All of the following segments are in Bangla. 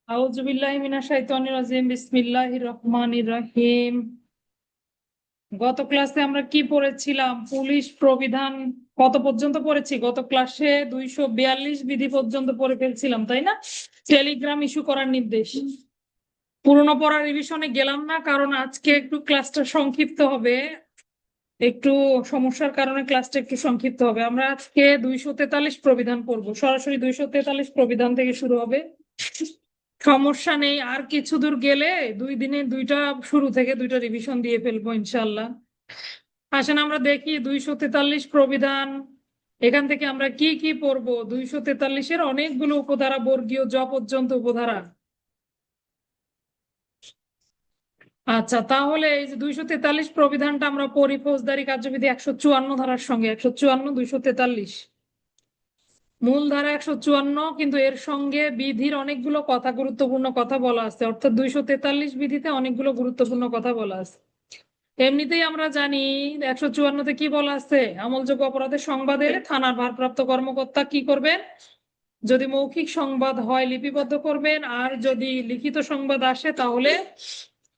আউযুবিল্লাহি মিনাশ শাইতানির রাজিম বিসমিল্লাহির রহমানির রহিম। গত ক্লাসে আমরা কি পড়েছিলাম? পুলিশ প্রবিধান কত পর্যন্ত পড়েছি? গত ক্লাসে 242 বিধি পর্যন্ত পড়ে ফেলছিলাম, তাই না? টেলিগ্রাম ইস্যু করার নির্দেশ। পুরনো পড়া রিভিশনে গেলাম না, কারণ আজকে একটু ক্লাসটা সংক্ষিপ্ত হবে। একটু সমস্যার কারণে ক্লাসটা একটু সংক্ষিপ্ত হবে। আমরা আজকে 243 প্রবিধান পড়বো, সরাসরি 243 প্রবিধান থেকে শুরু হবে। সমস্যা নেই, আর কিছু দূর গেলে 2 দিনে দুইটা, শুরু থেকে দুইটা রিভিশন দিয়ে ফেলবো ইনশাল্লাহ। আসেন আমরা দেখি 243 প্রবিধান এখান থেকে আমরা কি কি পড়বো। 243-এর অনেকগুলো উপধারা, বর্গীয় জ পর্যন্ত উপধারা। আচ্ছা, তাহলে এই যে 243 প্রবিধানটা আমরা পড়ি ফৌজদারি কার্যবিধি 154 ধারার সঙ্গে। 154, 243 মূল ধারা 154, কিন্তু এর সঙ্গে বিধির অনেকগুলো কথা, গুরুত্বপূর্ণ কথা বলা আছে। অর্থাৎ 243 বিধিতে অনেকগুলো গুরুত্বপূর্ণ কথা বলা আছে। এমনিতেই আমরা জানি 154-তে কি বলা আছে? আমলযোগ্য অপরাধের সংবাদ এলে থানার ভারপ্রাপ্ত কর্মকর্তা কি করবেন? যদি মৌখিক সংবাদ হয় লিপিবদ্ধ করবেন, আর যদি লিখিত সংবাদ আসে তাহলে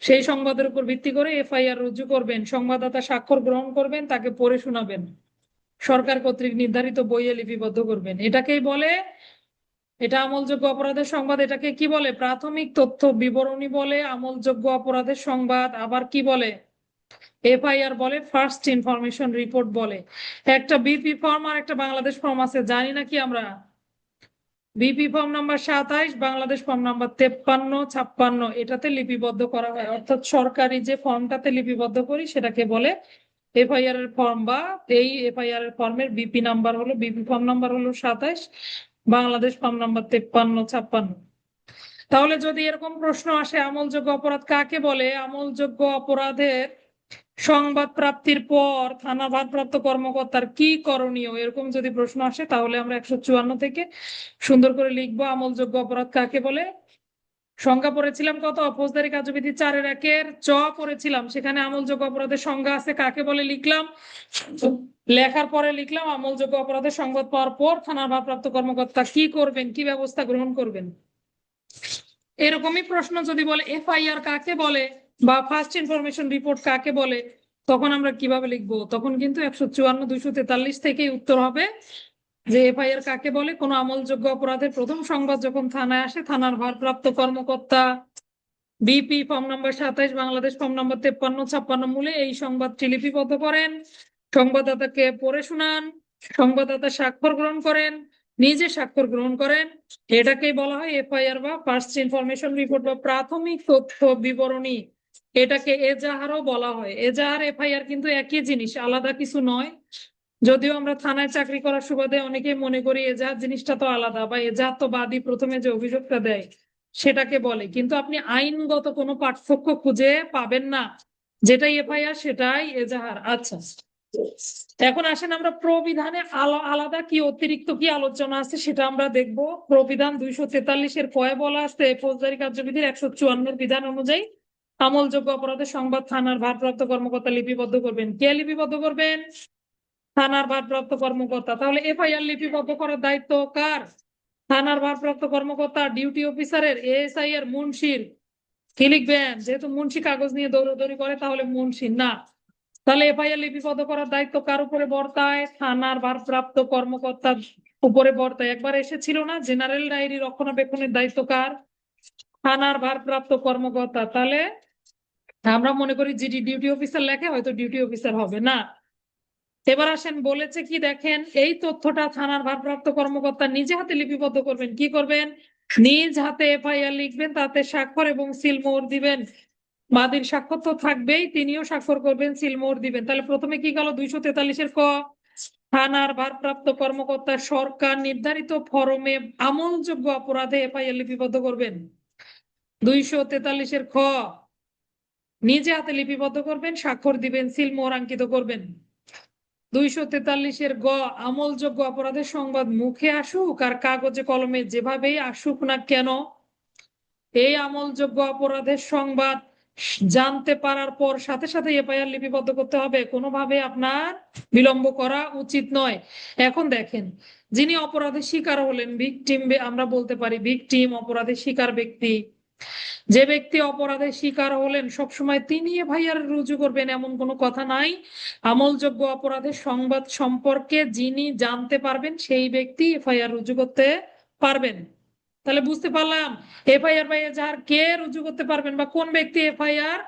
সেই সংবাদের উপর ভিত্তি করে এফআইআর রুজু করবেন। সংবাদদাতা স্বাক্ষর গ্রহণ করবেন, তাকে পড়ে শোনাবেন, সরকার কর্তৃক নির্ধারিত বইয়ে লিপিবদ্ধ করবেন। এটাকেই বলে, এটা আমলযোগ্য অপরাধের সংবাদ। এটাকে কি বলে? প্রাথমিক তথ্য বিবরণী বলে, আমলযোগ্য অপরাধের সংবাদ। আবার কি বলে? এফআইআর বলে, ফার্স্ট ইনফরমেশন রিপোর্ট বলে। একটা বিপি ফর্ম আর একটা বাংলাদেশ ফর্ম আছে, জানি নাকি আমরা? BP form number 27, Bangladesh form number 53, 56 এটাতে লিপিবদ্ধ করা হয়। অর্থাৎ সরকারি যে ফর্মটাতে লিপিবদ্ধ করি সেটাকে বলে এফআইআর এর ফর্ম, বা এই এফআইআর এর ফর্মের বিপি নাম্বার হলো, বিপি ফর্ম নাম্বার হলো 27, বাংলাদেশ ফর্ম নাম্বার 53, 56। তাহলে যদি এরকম প্রশ্ন আসে, আমলযোগ্য অপরাধ কাকে বলে? আমলযোগ্য অপরাধের সংবাদ প্রাপ্তির পর থানা ভারপ্রাপ্ত কর্মকর্তার কি করণীয়, এরকম যদি প্রশ্ন আসে তাহলে আমরা 154 থেকে সুন্দর করে লিখবো আমলযোগ্য অপরাধ কাকে বলে। সংজ্ঞা পড়েছিলাম কত? ফৌজদারি কার্যবিধি 4-এর চ পড়েছিলাম, সেখানে আমলযোগ্য অপরাধের সংজ্ঞা আছে, কাকে বলে লিখলাম। লেখার পরে লিখলাম আমলযোগ্য অপরাধের সংবাদ পাওয়ার পর থানার ভারপ্রাপ্ত কর্মকর্তা কি করবেন, কি ব্যবস্থা গ্রহণ করবেন। এরকমই প্রশ্ন যদি বলে এফআইআর কাকে বলে বা ফার্স্ট ইনফরমেশন রিপোর্ট কাকে বলে, তখন আমরা কিভাবে লিখবো? তখন কিন্তু 154, 243 থেকেই উত্তর হবে যে এফআইআর কাকে বলে। কোনো আমলযোগ্য অপরাধের প্রথম সংবাদ যখন থানায় আসে, থানার ভারপ্রাপ্ত কর্মকর্তা BP form number 27, Bangladesh form number 53, 56 মূলে এই সংবাদটি লিপিবদ্ধ করেন, সংবাদদাতাকে পড়ে শোনান, সংবাদদাতা স্বাক্ষর গ্রহণ করেন, নিজে স্বাক্ষর গ্রহণ করেন। এটাকেই বলা হয় এফআইআর বা ফার্স্ট ইনফরমেশন রিপোর্ট বা প্রাথমিক তথ্য বিবরণী। এটাকে এজাহারও বলা হয়। এজাহার এফআইআর কিন্তু একই জিনিস, আলাদা কিছু নয়। যদিও আমরা থানায় চাকরি করার সুবাদে অনেকেই মনে করি এজাহার জিনিসটা তো আলাদা, বা এজাহার তো বাদী প্রথমে যে অভিযোগটা দেয় সেটাকে বলে, কিন্তু আপনি আইনগত কোনো পার্থক্য খুঁজে পাবেন না। যেটাই এফআইআর সেটাই এজাহার। আচ্ছা, এখন আসেন আমরা প্রবিধানে আলাদা কি অতিরিক্ত কি আলোচনা আছে সেটা আমরা দেখব। প্রবিধান 243-এর কয়ে বলা আছে, ফৌজদারি কার্যবিধির 154 বিধান অনুযায়ী আমলযোগ্য অপরাধের সংবাদ থানার ভারপ্রাপ্ত কর্মকর্তা লিপিবদ্ধ করবেন। কে লিপিবদ্ধ করবেন? থানার ভারপ্রাপ্ত কর্মকর্তা। তাহলে এফআইআর লিপিবদ্ধ করার দায়িত্ব কার? থানার ভারপ্রাপ্ত কর্মকর্তা, ডিউটি অফিসারের, এএসআই এর, মুন্সির। কি লিখবেন? যেহেতু মুন্সি কাগজ নিয়ে দৌড়াদৌড়ি করে, তাহলে মুন্সি না। তাহলে এফআইআর লিপিবদ্ধ করার দায়িত্ব কার উপরে বর্তায়? থানার ভারপ্রাপ্ত কর্মকর্তার উপরে বর্তায়। একবার এসেছিল না, জেনারেল ডায়েরি রক্ষণাবেক্ষণের দায়িত্ব কার? থানার ভারপ্রাপ্ত কর্মকর্তা। তাহলে আমরা মনে করি জিডি ডিউটি অফিসার লেখে, হয়তো ডিউটি অফিসার হবে না। এবার আসেন, বলেছে কি দেখেন, এই তথ্যটা থানার ভারপ্রাপ্ত কর্মকর্তা নিজে হাতে লিপিবদ্ধ করবেন। কি করবেন? নিজ হাতে এফআইআর লিখবেন, তাতে স্বাক্ষর এবং সিল মোহর দিবেন। বাদীর স্বাক্ষর তো থাকবেই, তিনিও স্বাক্ষর করবেন, সিল মোহর দিবেন। তাহলে প্রথমে কি গেল? 243-এর ক, থানার ভারপ্রাপ্ত কর্মকর্তা সরকার নির্ধারিত ফরমে আমলযোগ্য অপরাধে এফআইআর লিপিবদ্ধ করবেন। 243-এর খ, নিজে হাতে লিপিবদ্ধ করবেন, স্বাক্ষর দিবেন, সিল মোহর আঙ্কিত করবেন। 243-এর গ, আমলযোগ্য অপরাধের সংবাদ মুখে আসুক আর কাগজে কলমে যেভাবেই আসুক না কেন, এই আমলযোগ্য অপরাধের সংবাদ জানতে পারার পর সাথে সাথে এফআইআর লিপিবদ্ধ করতে হবে, কোনোভাবে আপনার বিলম্ব করা উচিত নয়। এখন দেখেন, যিনি অপরাধের শিকার হলেন, ভিকটিম আমরা বলতে পারি, ভিকটিম অপরাধের শিকার ব্যক্তি, যে ব্যক্তি অপরাধের শিকার হলেন সবসময় তিনি এফআইআর রুজু করবেন এমন কোনো কথা নাই। আমলযোগ্য অপরাধের সংবাদ সম্পর্কে যিনি জানতে পারবেন সেই ব্যক্তি এফআইআর রুজু করতে পারবেন। তাহলে বুঝতে পারলাম এফআইআর বা এজাহার কে রুজু করতে পারবেন বা কোন ব্যক্তি এফআইআর,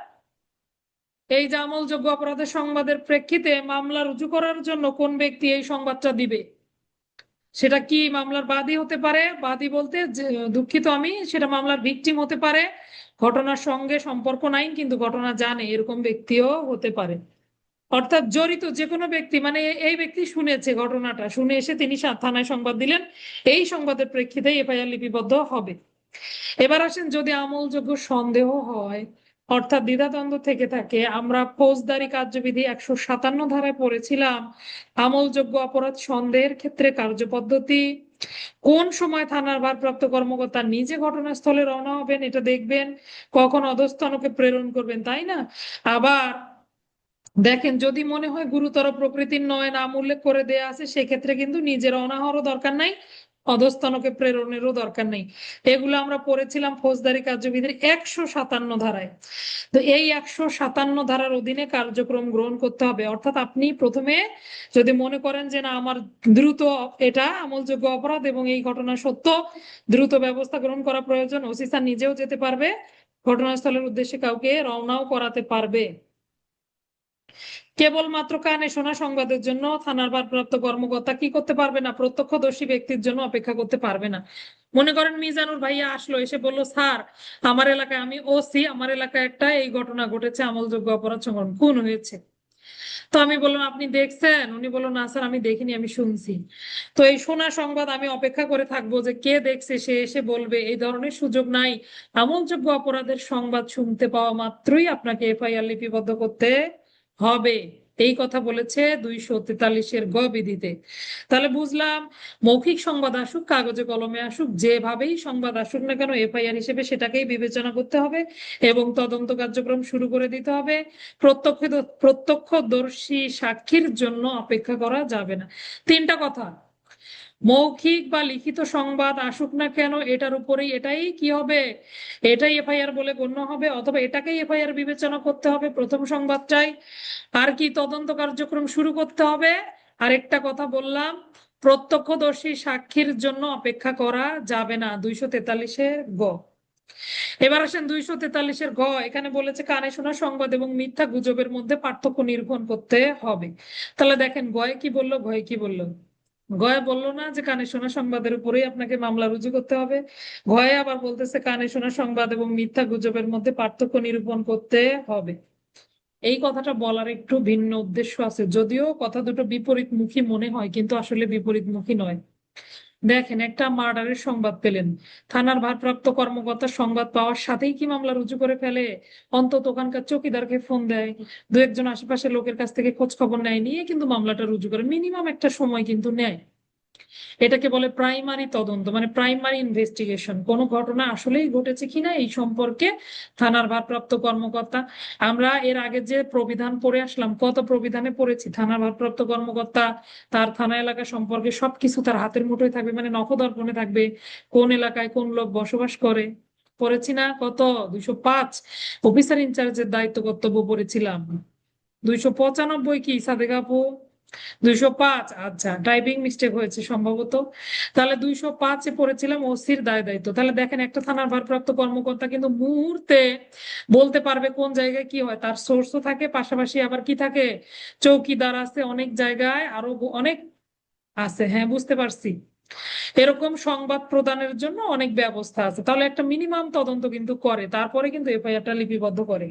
এই যে আমলযোগ্য অপরাধের সংবাদের প্রেক্ষিতে মামলা রুজু করার জন্য কোন ব্যক্তি এই সংবাদটা দিবে। সেটা কি মামলার বাদী হতে পারে, বাদী বলতে দুঃখিত আমি, সেটা মামলার ভিকটিম হতে পারে, ঘটনার সঙ্গে সম্পর্ক নাই কিন্তু ঘটনা জানে এরকম ব্যক্তিও হতে পারে। অর্থাৎ জড়িত যে কোনো ব্যক্তি, মানে এই ব্যক্তি শুনেছে, ঘটনাটা শুনে এসে তিনি থানায় সংবাদ দিলেন, এই সংবাদের প্রেক্ষিতে এফআইআর লিপিবদ্ধ হবে। এবার আসেন, যদি আমলযোগ্য সন্দেহ হয় অর্থাৎ দ্বিধাদ্বন্দ্ব থেকে থাকে, আমরা ফৌজদারি কার্যবিধি 157 ধারায় পড়েছিলাম আমলযোগ্য অপরাধ সন্দেহের ক্ষেত্রে কার্যপদ্ধতি। কোন সময় থানার ভারপ্রাপ্ত কর্মকর্তা নিজে ঘটনাস্থলে রওনা হবেন এটা দেখবেন, কখন অধস্তনকে প্রেরণ করবেন, তাই না? আবার দেখেন, যদি মনে হয় গুরুতর প্রকৃতির নয়, নাম উল্লেখ করে দেয়া আছে, সেক্ষেত্রে কিন্তু নিজের রওনা হওয়ারও দরকার নাই, অধস্তনকে প্রেরণেরও দরকার নেই। এগুলো আমরা পড়েছিলাম ফৌজদারি কার্যবিধির 157 ধারায়। তো এই 157 ধারার অধীনে কার্যক্রম গ্রহণ করতে হবে। অর্থাৎ আপনি প্রথমে যদি মনে করেন যে না আমার দ্রুত এটা আমলযোগ্য অপরাধ এবং এই ঘটনা সত্য, দ্রুত ব্যবস্থা গ্রহণ করা প্রয়োজন, ওসি স্যার নিজেও যেতে পারবে, ঘটনাস্থলের উদ্দেশ্যে কাউকে রওনাও করাতে পারবে। কেবলমাত্র কানে শোনা সংবাদের জন্য থানার ভারপ্রাপ্ত কর্মকর্তা কি করতে পারবে না, প্রত্যক্ষদর্শী ব্যক্তির জন্য অপেক্ষা করতে পারবে না। মনে করেন মিজানুর ভাইয়া আসলো, এসে বললো স্যার আমার এলাকায়, আমি ওসি, আমার এলাকায় একটা এই ঘটনা ঘটেছে, আমলযোগ্য অপরাধ সংগঠন খুন হয়েছে। তো আমি বললাম আপনি দেখছেন? উনি বললো না স্যার আমি দেখিনি, আমি শুনছি। তো এই শোনা সংবাদ আমি অপেক্ষা করে থাকবো যে কে দেখছে সে এসে বলবে, এই ধরনের সুযোগ নাই। আমলযোগ্য অপরাধের সংবাদ শুনতে পাওয়া মাত্রই আপনাকে এফআইআর লিপিবদ্ধ করতে হবে। এই কথা বলেছে 243-এর গ বিধিতে। তাহলে বুঝলাম, মৌখিক সংবাদ আসুক, কাগজে কলমে আসুক, যেভাবেই সংবাদ আসুক না কেন এফআইআর হিসেবে সেটাকেই বিবেচনা করতে হবে এবং তদন্ত কার্যক্রম শুরু করে দিতে হবে। প্রত্যক্ষদর্শী সাক্ষীর জন্য অপেক্ষা করা যাবে না। তিনটা কথা, মৌখিক বা লিখিত সংবাদ আসুক না কেন এটার উপরেই এটাই কি হবে, এটাই এফআইআর বলে গণ্য হবে, অথবা এটাকেই এফআইআর বিবেচনা করতে হবে প্রথম সংবাদটাই। আর কি, তদন্ত কার্যক্রম শুরু করতে হবে। আরেকটা কথা বললাম, প্রত্যক্ষদর্শী সাক্ষীর জন্য অপেক্ষা করা যাবে না, 243-এর গ। এবার আসেন 243-এর ঘ, এখানে বলেছে কানে শোনা সংবাদ এবং মিথ্যা গুজবের মধ্যে পার্থক্য নিরূপণ করতে হবে। তাহলে দেখেন গয়ে কি বললো, ঘয়ে কি বললো। গয়ে বললো না যে কানে শোনা সংবাদের উপরেই আপনাকে মামলা রুজু করতে হবে, ঘয়ে আবার বলতেছে কানে শোনা সংবাদ এবং মিথ্যা গুজবের মধ্যে পার্থক্য নিরূপণ করতে হবে। এই কথাটা বলার একটু ভিন্ন উদ্দেশ্য আছে, যদিও কথা দুটো বিপরীতমুখী মনে হয় কিন্তু আসলে বিপরীতমুখী নয়। দেখেন, একটা মার্ডারের সংবাদ পেলেন, থানার ভারপ্রাপ্ত কর্মকর্তা সংবাদ পাওয়ার সাথেই কি মামলা রুজু করে ফেলে? অন্তত ওখানকার চৌকিদারকে ফোন দেয়, দু একজন আশেপাশে লোকের কাছ থেকে খোঁজ খবর নেয়, নিয়ে কিন্তু মামলাটা রুজু করে, মিনিমাম একটা সময় কিন্তু নেয়। এটাকে বলে প্রাইমারি তদন্ত, মানে প্রাইমারি ইনভেস্টিগেশন, কোনো ঘটনা আসলেই ঘটেছে কিনা এই সম্পর্কে থানার ভারপ্রাপ্ত কর্মকর্তা। আমরা এর আগে যে প্রবিধান পড়ে আসলাম, কত প্রবিধানে পড়েছি থানার ভারপ্রাপ্ত কর্মকর্তা তার থানা এলাকা সম্পর্কে সবকিছু তার হাতের মুঠোয় থাকবে, মানে নখদর্পণে থাকবে, কোন এলাকায় কোন লোক বসবাস করে। পড়েছি না? কত, 205 অফিসার ইনচার্জের দায়িত্ব কর্তব্য পড়েছিলাম। 295 কি সাদেক আপু? 205, আচ্ছা টাইপিং মিস্টেক হয়েছে সম্ভবত। তাহলে 205-এ পড়েছিলাম ওসির দায় দায়িত্ব। তাহলে দেখেন, একটা থানার ভারপ্রাপ্ত কর্মকর্তা কিন্তু মুহূর্তে বলতে পারবে কোন জায়গায় কি হয়, তার সোর্সও থাকে, পাশাপাশি আবার কি থাকে, চৌকিদার আছে অনেক জায়গায়, আরো অনেক আছে। হ্যাঁ বুঝতে পারছি, এরকম সংবাদ প্রদানের জন্য অনেক ব্যবস্থা আছে। তাহলে একটা মিনিমাম তদন্ত কিন্তু করে, তারপরে কিন্তু এফআইআরটা লিপিবদ্ধ করে।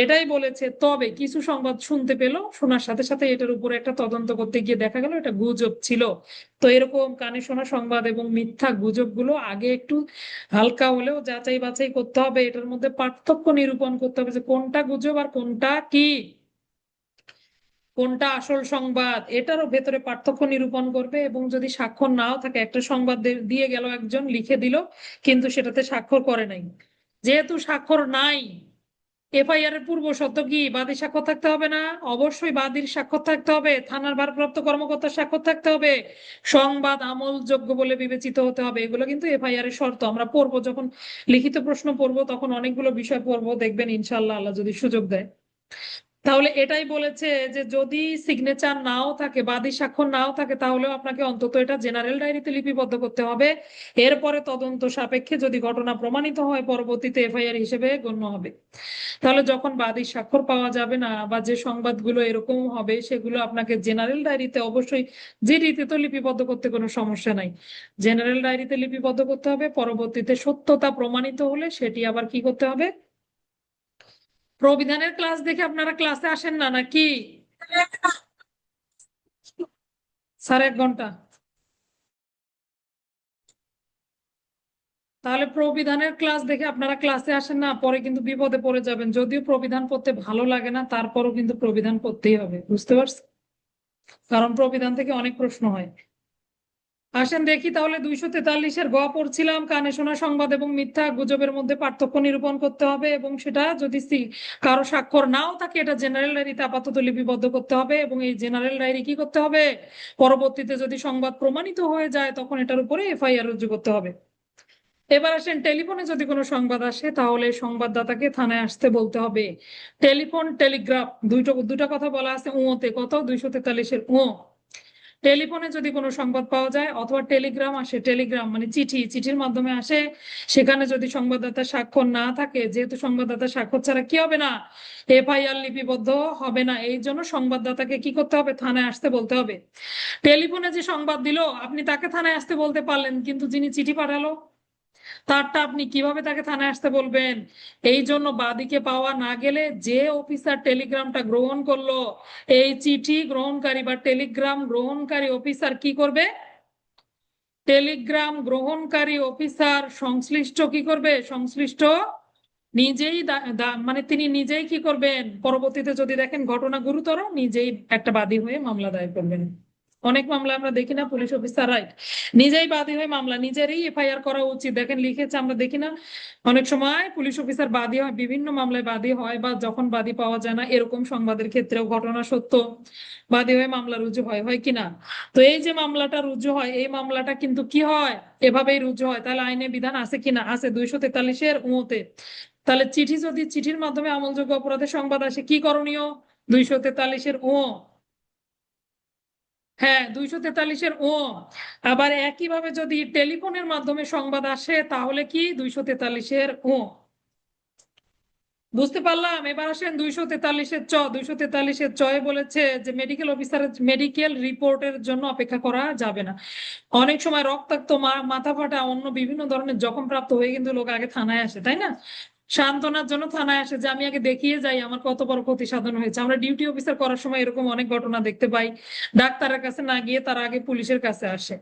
এটাই বলেছে। তবে কিছু সংবাদ শুনতে পেলো, শোনার সাথে সাথে এটার উপরে একটা তদন্ত করতে গিয়ে দেখা গেল এটা গুজব ছিল। তো এরকম কানে শোনা সংবাদ এবং মিথ্যা গুজব গুলো আগে একটু হালকা হলেও যাচাই বাছাই করতে হবে, এটার মধ্যে পার্থক্য নিরূপণ করতে হবে যে কোনটা গুজব আর কোনটা কি, কোনটা আসল সংবাদ, এটারও ভেতরে পার্থক্য নিরূপণ করবে। এবং যদি স্বাক্ষর নাও থাকে, একটা সংবাদ দিয়ে গেল একজন, লিখে দিল কিন্তু সেটাতে স্বাক্ষর করে নাই, যেহেতু স্বাক্ষর নাই এফআইআর এর পূর্ব শর্ত কি? বাদী স্বাক্ষর থাকতে হবে না? অবশ্যই বাদীর স্বাক্ষর থাকতে হবে, থানার ভারপ্রাপ্ত কর্মকর্তার স্বাক্ষর থাকতে হবে, সংবাদ আমলযোগ্য বলে বিবেচিত হতে হবে। এগুলো কিন্তু এফআইআর এর শর্ত। আমরা পড়বো, যখন লিখিত প্রশ্ন পড়বো তখন অনেকগুলো বিষয় পড়বো, দেখবেন ইনশাল্লাহ আল্লাহ যদি সুযোগ দেয়। তাহলে এটাই বলেছে যে যদি সিগনেচার নাও থাকে, বাদী স্বাক্ষর নাও থাকে, তাহলেও আপনাকে অন্তত এটা জেনারেল ডায়েরিতে লিপিবদ্ধ করতে হবে। এরপরে তদন্ত সাপেক্ষে যদি ঘটনা প্রমাণিত হয় পরবর্তীতে এফআইআর হিসেবে গণ্য হবে। তাহলে যখন বাদী স্বাক্ষর পাওয়া যাবে না বা যে সংবাদগুলো এরকম হবে, সেগুলো আপনাকে জেনারেল ডায়েরিতে অবশ্যই, যে রীতিতে তো লিপিবদ্ধ করতে কোনো সমস্যা নাই, জেনারেল ডায়েরিতে লিপিবদ্ধ করতে হবে। পরবর্তীতে সত্যতা প্রমাণিত হলে সেটি আবার কি করতে হবে? প্রবিধানের ক্লাস দেখে আপনারা ক্লাসে আসেন না নাকি? স্যার 1 ঘন্টা। তাহলে প্রবিধানের ক্লাস দেখে আপনারা ক্লাসে আসেন না, পরে কিন্তু বিপদে পড়ে যাবেন। যদিও প্রবিধান পড়তে ভালো লাগে না, তারপরও কিন্তু প্রবিধান পড়তেই হবে, বুঝতে পারছেন? কারণ প্রবিধান থেকে অনেক প্রশ্ন হয়। আসেন দেখি তাহলে 243-এর গ পড়ছিলাম, কানে শোনা সংবাদ এবং মিথ্যা গুজবের মধ্যে পার্থক্য নিরূপণ করতে হবে, এবং সেটা যদি কারো স্বাক্ষর নাও থাকে এটা জেনারেল ডায়েরিতে আপাতত লিপিবদ্ধ করতে হবে। এবং এই জেনারেল ডায়েরি কি করতে হবে? পরবর্তীতে যদি সংবাদ প্রমাণিত হয়ে যায় তখন এটার উপরে এফআইআর রুজু করতে হবে। এবার আসেন, টেলিফোনে যদি কোনো সংবাদ আসে তাহলে সংবাদদাতাকে থানায় আসতে বলতে হবে। টেলিফোন টেলিগ্রাফ দুটা কথা বলা আছে উঁতে, কত? 243-এর উ। টেলিফোনে যদি কোনো সংবাদ পাওয়া যায় অথবা টেলিগ্রাম আসে, টেলিগ্রাম মানে চিঠি, চিঠির মাধ্যমে আসে, সেখানে যদি সংবাদদাতার স্বাক্ষর না থাকে, যেহেতু সংবাদদাতার স্বাক্ষর ছাড়া কি হবে না? এফআইআর লিপিবদ্ধ হবে না। এই জন্য সংবাদদাতাকে কি করতে হবে? থানায় আসতে বলতে হবে। টেলিফোনে যে সংবাদ দিল আপনি তাকে থানায় আসতে বলতে পারলেন, কিন্তু যিনি চিঠি পাঠালো তারটা আপনি কিভাবে তাকে থানায় আসতে বলবেন? এই জন্য বাদীকে পাওয়া না গেলে যে অফিসার টেলিগ্রামটা গ্রহণ করলো, এই চিঠি গ্রহণকারী বা টেলিগ্রাম গ্রহণকারী অফিসার কি করবে? টেলিগ্রাম গ্রহণকারী অফিসার সংশ্লিষ্ট কি করবে? সংশ্লিষ্ট নিজেই মানে তিনি নিজেই কি করবেন? পরবর্তীতে যদি দেখেন ঘটনা গুরুতর, নিজেই একটা বাদী হয়ে মামলা দায়ের করবেন। অনেক মামলা আমরা দেখি না, পুলিশ অফিসার রাইট নিজেই বাদী হয়ে মামলা, নিজেরই এফআইআর করা উচিত। দেখেন লিখেছে, আমরা দেখি না অনেক সময় পুলিশ অফিসার বাদী হয়, বিভিন্ন মামলায় বাদী হয়, বা যখন বাদী পাওয়া যায় না এরকম সংবাদের ক্ষেত্রেও ঘটনা সত্য, বাদী হয়ে মামলা রুজু হয়, হয় কিনা? তো এই যে মামলাটা রুজু হয়, এই মামলাটা কিন্তু কি হয়? এভাবেই রুজু হয়। তাহলে আইনে বিধান আছে কিনা? আছে 243-এর উতে। তাহলে চিঠি, যদি চিঠির মাধ্যমে আমলযোগ্য অপরাধের সংবাদ আসে কি করণীয়? 243-এর ও। হ্যাঁ, 243-এর ও। আবার একইভাবে যদি টেলিফোনের মাধ্যমে সংবাদ আসে তাহলে কি? 243-এর ও। বুঝতে পারলাম। এবার আসেন 243-এর চ। 243-এর চয়ে বলেছে যে মেডিকেল অফিসারের মেডিকেল রিপোর্টের জন্য অপেক্ষা করা যাবে না। অনেক সময় রক্তাক্ত, মাথা ফাটা, অন্য বিভিন্ন ধরনের জখম প্রাপ্ত হয়ে কিন্তু লোক আগে থানায় আসে, তাই না? সান্ত্বনার জন্য থানায় আসে যে আমি আগে দেখিয়ে যাই আমার কত বড় ক্ষতি সাধন হয়েছে। আমরা ডিউটি অফিসার করার সময় এরকম অনেক ঘটনা দেখতে পাই, ডাক্তারের কাছে না গিয়ে তারা আগে পুলিশের কাছে আসে।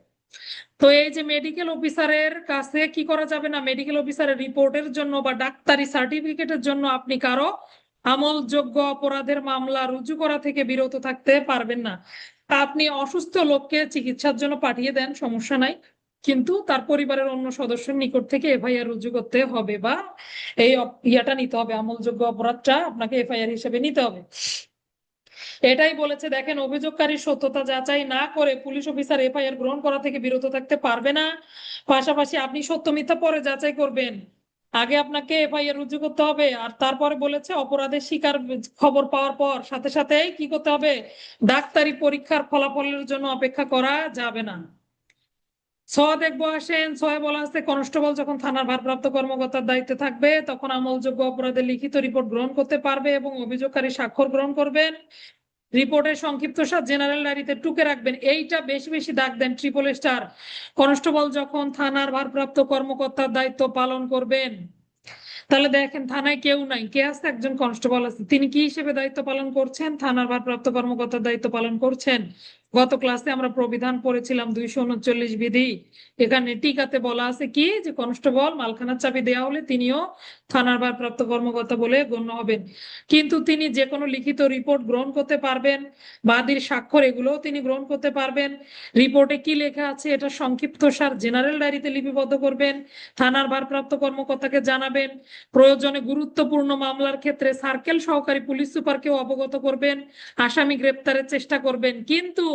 তো এই যে মেডিকেল অফিসারের কাছে কি করা যাবে না? মেডিকেল অফিসারের রিপোর্টের জন্য বা ডাক্তারি সার্টিফিকেটের জন্য আপনি কারো আমলযোগ্য অপরাধের মামলা রুজু করা থেকে বিরত থাকতে পারবেন না। আপনি অসুস্থ লোককে চিকিৎসার জন্য পাঠিয়ে দেন, সমস্যা নাই, কিন্তু তার পরিবারের অন্য সদস্যের নিকট থেকে এফআইআর রুজু করতে হবে, বা এই ইয়াটা নিতে হবে, আমলযোগ্য অপরাধটা আপনাকে এফআইআর হিসেবে নিতে হবে। এটাই বলেছে। দেখেন, অভিযোগকারী সত্যতা যাচাই না করে পুলিশ অফিসার এফআইআর গ্রহণ করা থেকে বিরত থাকতে পারবে না। পাশাপাশি আপনি সত্য মিথ্যা পরে যাচাই করবেন, আগে আপনাকে এফআইআর রুজু করতে হবে। আর তারপরে বলেছে অপরাধের শিকার খবর পাওয়ার পর সাথে সাথে কি করতে হবে? ডাক্তারি পরীক্ষার ফলাফলের জন্য অপেক্ষা করা যাবে না। ছ দেখবো, আসেন। ছয় বলা আছে কনস্টেবল যখন থানার ভারপ্রাপ্ত কর্মকর্তার দায়িত্বে থাকবে তখন আমলযোগ্য অপরাধের লিখিত রিপোর্ট গ্রহণ করতে পারবে এবং অভিযোগকারী স্বাক্ষর গ্রহণ করবেন। রিপোর্টের সংক্ষিপ্তসার জেনারেল ডায়েরিতে টুকে রাখবেন। এইটা বেশি বেশি দাগ দেন, ট্রিপল স্টার। কনস্টেবল যখন থানার ভারপ্রাপ্ত কর্মকর্তার দায়িত্ব পালন করবেন, তাহলে দেখেন থানায় কেউ নাই, কে আছে? একজন কনস্টেবল আছে। তিনি কি হিসেবে দায়িত্ব পালন করছেন? থানার ভারপ্রাপ্ত কর্মকর্তার দায়িত্ব পালন করছেন। গত ক্লাসে আমরা প্রবিধান পড়েছিলাম 239 বিধি। এখানে টিকাতে বলা আছে কি যে কনস্টেবল মালখানার চাবি দেওয়া হলে তিনিও থানার ভারপ্রাপ্ত কর্মকর্তা বলে গণ্য হবেন, কিন্তু তিনি যে কোনো লিখিত রিপোর্ট গ্রহণ করতে পারবেন, বাদীর স্বাক্ষর এগুলোও তিনি গ্রহণ করতে পারবেন। রিপোর্টে কি লেখা আছে এটা সংক্ষিপ্ত সার জেনারেল ডায়েরিতে লিপিবদ্ধ করবেন, থানার ভারপ্রাপ্ত কর্মকর্তাকে জানাবেন। প্রয়োজনে গুরুত্বপূর্ণ মামলার ক্ষেত্রে সার্কেল সহকারী পুলিশ সুপারকেও অবগত করবেন, আসামি গ্রেপ্তারের চেষ্টা করবেন, কিন্তু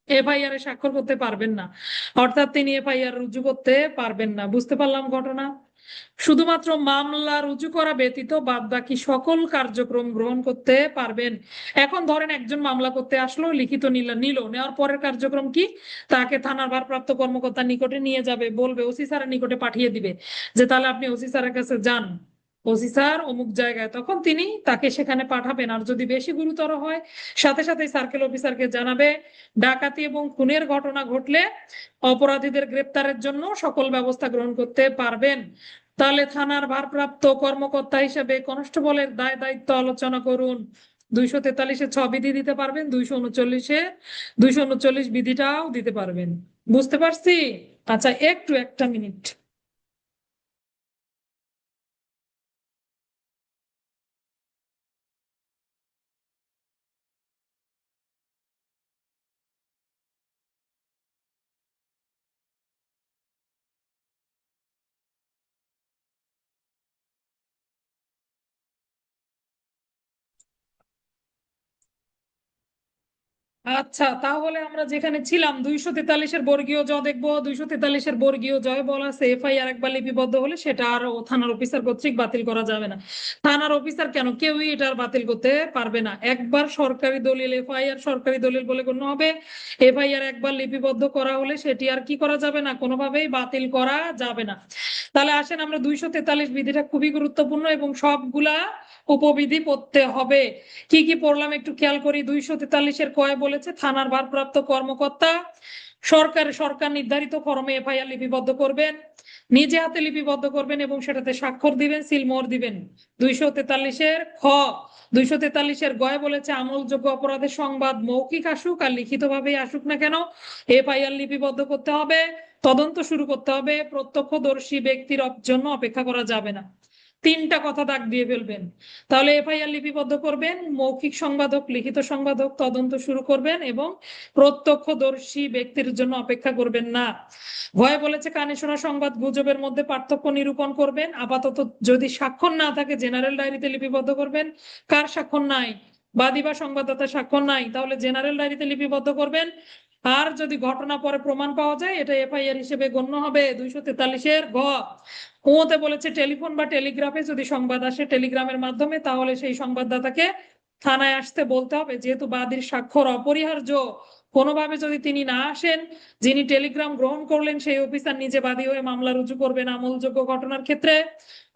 এফআইআর এ স্বাক্ষর করতে পারবেন না। অর্থাৎ তিনি এফআইআর রুজু করতে পারবেন না। বুঝতে পারলাম ঘটনা? শুধুমাত্র মামলা রুজু করা ব্যতীত বাদ বাকি সকল কার্যক্রম গ্রহণ করতে পারবেন। এখন ধরেন একজন মামলা করতে আসলো, লিখিত নিল, নেওয়ার পরের কার্যক্রম কি? তাকে থানার ভারপ্রাপ্ত কর্মকর্তার নিকটে নিয়ে যাবে, বলবে ওসি স্যারের নিকটে পাঠিয়ে দিবে যে তাহলে আপনি ওসি স্যারের কাছে যান, ওসি স্যার অমুক জায়গায়, তখন তিনি তাকে সেখানে পাঠাবেন। আর যদি বেশি গুরুতর হয় সাথে সাথে সার্কেল অফিসারকে জানাবে। ডাকাতি এবং খুনের ঘটনা ঘটলে অপরাধীদের গ্রেপ্তারের জন্য সকল ব্যবস্থা গ্রহণ করতে পারবেন। তাহলে থানার ভারপ্রাপ্ত কর্মকর্তা হিসেবে কনস্টেবলের দায় দায়িত্ব আলোচনা করুন। 243-এ 6 বিধি দিতে পারবেন, 239-এ 239 বিধিটাও দিতে পারবেন। বুঝতে পারছি? আচ্ছা, একটু একটা মিনিট। আচ্ছা, তাহলে আমরা যেখানে ছিলাম 243-এর বর্গীয় জ দেখবো। 243-এর বর্গীয় জয় বলা আছে এফআইআর একবার লিপিবদ্ধ হলে সেটা আর থানার অফিসার কর্তৃক বাতিল করা যাবে না। থানার অফিসার কেন, কেউই এটা আর বাতিল করতে পারবে না। একবার সরকারি দলিল, এফআইআর সরকারি দলিল বলে গণ্য হবে। এফআইআর একবার লিপিবদ্ধ করা হলে সেটি আর কি করা যাবে না, কোনোভাবেই বাতিল করা যাবে না। তাহলে আসেন আমরা 243 বিধিটা খুবই গুরুত্বপূর্ণ এবং সবগুলা উপবিধি পড়তে হবে। কি কি পড়লাম একটু খেয়াল করি। 243-এর কয় বলেছে থানার ভারপ্রাপ্ত কর্মকর্তা সরকার নির্ধারিত ফরমে এফআইআর লিপিবদ্ধ করবেন, নিজে হাতে লিপিবদ্ধ করবেন এবং সেটাতে স্বাক্ষর দিবেন, সিলমোহর দিবেন। 243-এর খ 243-এর গয় বলেছে আমলযোগ্য অপরাধের সংবাদ মৌখিক আসুক আর লিখিত ভাবে আসুক না কেন এফআইআর লিপিবদ্ধ করতে হবে, তদন্ত শুরু করতে হবে, প্রত্যক্ষদর্শী ব্যক্তির জন্য অপেক্ষা করা যাবে না। 3টা কথা দাগ দিয়ে ফেলবেন। তাহলে এফআইআর লিপিবদ্ধ করবেন, মৌখিক সংবাদ হোক লিখিত সংবাদ হোক তদন্ত শুরু করবেন এবং প্রত্যক্ষদর্শী ব্যক্তির জন্য অপেক্ষা করবেন না। ভয় বলেছে কানে শোনা সংবাদ গুজবের মধ্যে পার্থক্য নিরূপণ করবেন। আপাতত যদি স্বাক্ষর না থাকে জেনারেল ডায়েরিতে লিপিবদ্ধ করবেন। কার স্বাক্ষর নাই? বাদী বা সংবাদদাতার স্বাক্ষর নাই, তাহলে জেনারেল ডায়েরিতে লিপিবদ্ধ করবেন। আর যদি ঘটনা পরে প্রমাণ পাওয়া যায় এটা এফআইআর হিসেবে গণ্য হবে। 243-এর ঘ ওতে বলেছে টেলিফোন বা টেলিগ্রাফে যদি সংবাদ আসে টেলিগ্রামের মাধ্যমে তাহলে সেই সংবাদদাতাকে থানায় আসতে বলতে হবে, যেহেতু বাদীর স্বাক্ষর অপরিহার্য। কোনোভাবে যদি তিনি না আসেন, যিনি টেলিগ্রাম গ্রহণ করলেন সেই অফিসার নিজে বাদী হয়ে মামলা রুজু করবেন আমলযোগ্য ঘটনার ক্ষেত্রে।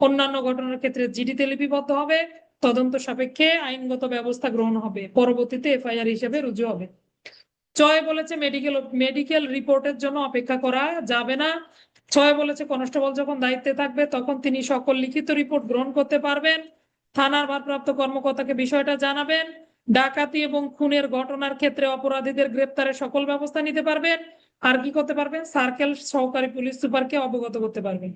অন্যান্য ঘটনার ক্ষেত্রে জিডিতে লিপিবদ্ধ হবে, তদন্ত সাপেক্ষে আইনগত ব্যবস্থা গ্রহণ হবে, পরবর্তীতে এফআইআর হিসেবে রুজু হবে। ছয় বলেছে মেডিকেল রিপোর্টের জন্য অপেক্ষা করা যাবে না। 6 বলেছে কনস্টেবল যখন দায়িত্বে থাকবে তখন তিনি সকল লিখিত রিপোর্ট গ্রহণ করতে পারবেন, থানার ভারপ্রাপ্ত কর্মকর্তাকে বিষয়টা জানাবেন, ডাকাতি এবং খুনের ঘটনার ক্ষেত্রে অপরাধীদের গ্রেপ্তারের সকল ব্যবস্থা নিতে পারবেন। আর কি করতে পারবেন? সার্কেল সহকারী পুলিশ সুপারকে অবগত করতে পারবেন।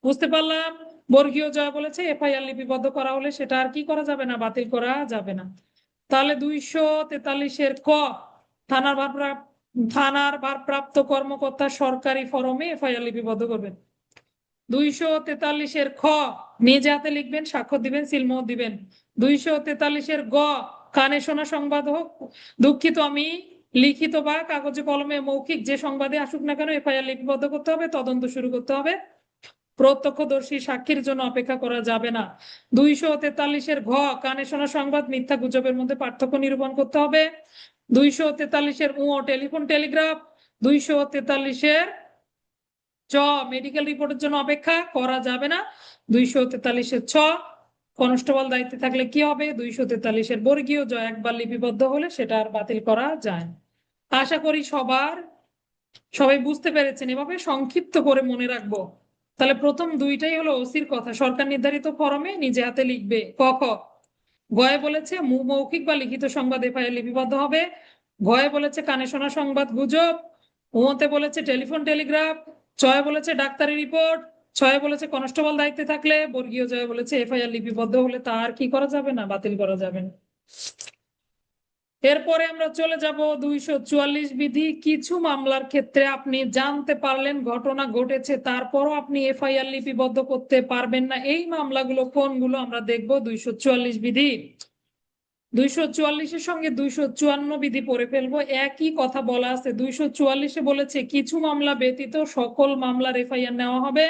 বুঝতে পারলাম? বর্গীয় জয় বলেছে এফআইআর লিপিবদ্ধ করা হলে সেটা আর কি করা যাবে না, বাতিল করা যাবে না। তাহলে 243-এর ক থানার ভারপ্রাপ্ত কর্মকর্তা সরকারি ফরমে এফআইআর লিপিবদ্ধ করবেন। 243-এর খ নিজে হাতে লিখবেন, স্বাক্ষর দিবেন, সিলমোহর দিবেন। 243-এর গ কানে শোনা সংবাদ হোক, দুঃখিত আমি লিখিত বা কাগজে কলমে মৌখিক যে সংবাদে আসুক না কেন এফআইআর লিপিবদ্ধ করতে হবে, তদন্ত শুরু করতে হবে, প্রত্যক্ষদর্শী সাক্ষীর জন্য অপেক্ষা করা যাবে না। 243-এর ঘ কানে শোনা সংবাদ মিথ্যা গুজবের মধ্যে পার্থক্য নিরূপণ করতে হবে। 243-এর উ টেলিফোন টেলিগ্রাফ। 243-এর চ মেডিকেল রিপোর্টের জন্য অপেক্ষা করা যাবে না। 243-এর ছ কনস্টেবল দায়িত্বে থাকলে কি হবে? 243-এর বর্গীয় জ একবার লিপিবদ্ধ হলে সেটা আর বাতিল করা যায়। আশা করি সবাই বুঝতে পেরেছেন। এভাবে সংক্ষিপ্ত করে মনে রাখবো। তাহলে প্রথম দুইটাই হলো ওসির কথা, সরকার নির্ধারিত ফরমে নিজে হাতে লিখবে। ক খ গয়ে বলেছে মৌখিক বা লিখিত সংবাদ এফআইআর লিপিবদ্ধ হবে। ঘয়ে বলেছে কানে শোনা সংবাদ গুজব, উতে বলেছে টেলিফোন টেলিগ্রাফ, ছয়ে বলেছে ডাক্তারি রিপোর্ট, ছয়ে বলেছে কনস্টেবল দায়িত্বে থাকলে, বর্গীয় জয়ে বলেছে এফআইআর লিপিবদ্ধ হলে তার কি করা যাবে না, বাতিল করা যাবে না। এরপরে আমরা চলে যাব 244 বিধি। কিছু মামলার ক্ষেত্রে আপনি জানতে পারলেন ঘটনা ঘটেছে, তারপরও আপনি এফআইআর লিপিবদ্ধ করতে পারবেন না। এই মামলাগুলো কোনগুলো আমরা দেখব 244 বিধি। 244-এর সঙ্গে 254 বিধি পড়ে ফেলবো। একই কথা বলা আছে। 244-এ বলেছে কিছু মামলা ব্যতীত সকল মামলার এফআইআর নেওয়া হবে।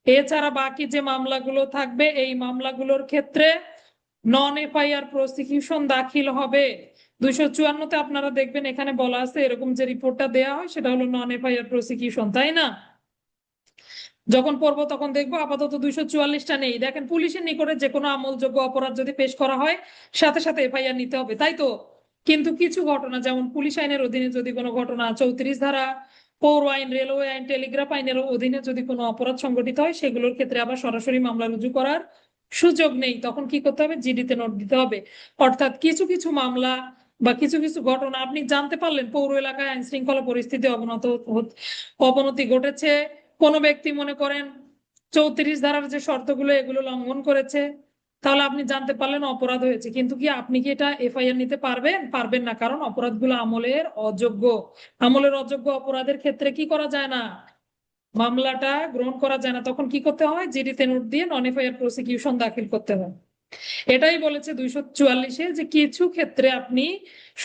এছাড়া বাকি যে মামলাগুলো থাকবে এই মামলাগুলোর ক্ষেত্রে নন এফআইআর প্রসিকিউশন দাখিল হবে। 254-তে আপনারা দেখবেন এখানে বলা আছে এরকম যে রিপোর্টটা দেয়া হয় সেটা হলো নন এফআইআর প্রসিকিউশন, তাই না? যখন পড়বো তখন দেখবো। আপাতত 244টা নেই। দেখেন, পুলিশের নিকটে যে কোনো আমলযোগ্য অপরাধ যদি পেশ করা হয় সাথে সাথে এফআইআর নিতে হবে, তাই তো? কিন্তু কিছু ঘটনা, যেমন পুলিশ আইনের অধীনে যদি কোনো ঘটনা, 34 ধারা, পৌর আইন, রেলওয়ে আইন, টেলিগ্রাফ আইনের অধীনে যদি কোনো অপরাধ সংঘটিত হয় সেগুলোর ক্ষেত্রে আবার সরাসরি মামলা রুজু করার সুযোগ নেই। তখন কি করতে হবে? জিডিতে নোট দিতে হবে। অর্থাৎ কিছু কিছু মামলা বা কিছু কিছু ঘটনা আপনি জানতে পারলেন পৌর এলাকায় আইন শৃঙ্খলা পরিস্থিতি অবনতি ঘটেছে, কোনো ব্যক্তি মনে করেন 34 ধারার যে শর্তগুলো এগুলো লঙ্ঘন করেছে, তাহলে আপনি জানতে পারলেন অপরাধ হয়েছে, কিন্তু কি আপনি কি এটা এফআইআর নিতে পারবেন? পারবেন না, কারণ অপরাধগুলো আমলের অযোগ্য। আমলের অযোগ্য অপরাধের ক্ষেত্রে কি করা যায় না? মামলাটা গ্রহণ করা যায় না। তখন কি করতে হয়? জিডিতে নোট দিয়ে নন এফআইআর প্রসিকিউশন দাখিল করতে হয়। এটাই বলেছে 244-এ যে কিছু ক্ষেত্রে আপনি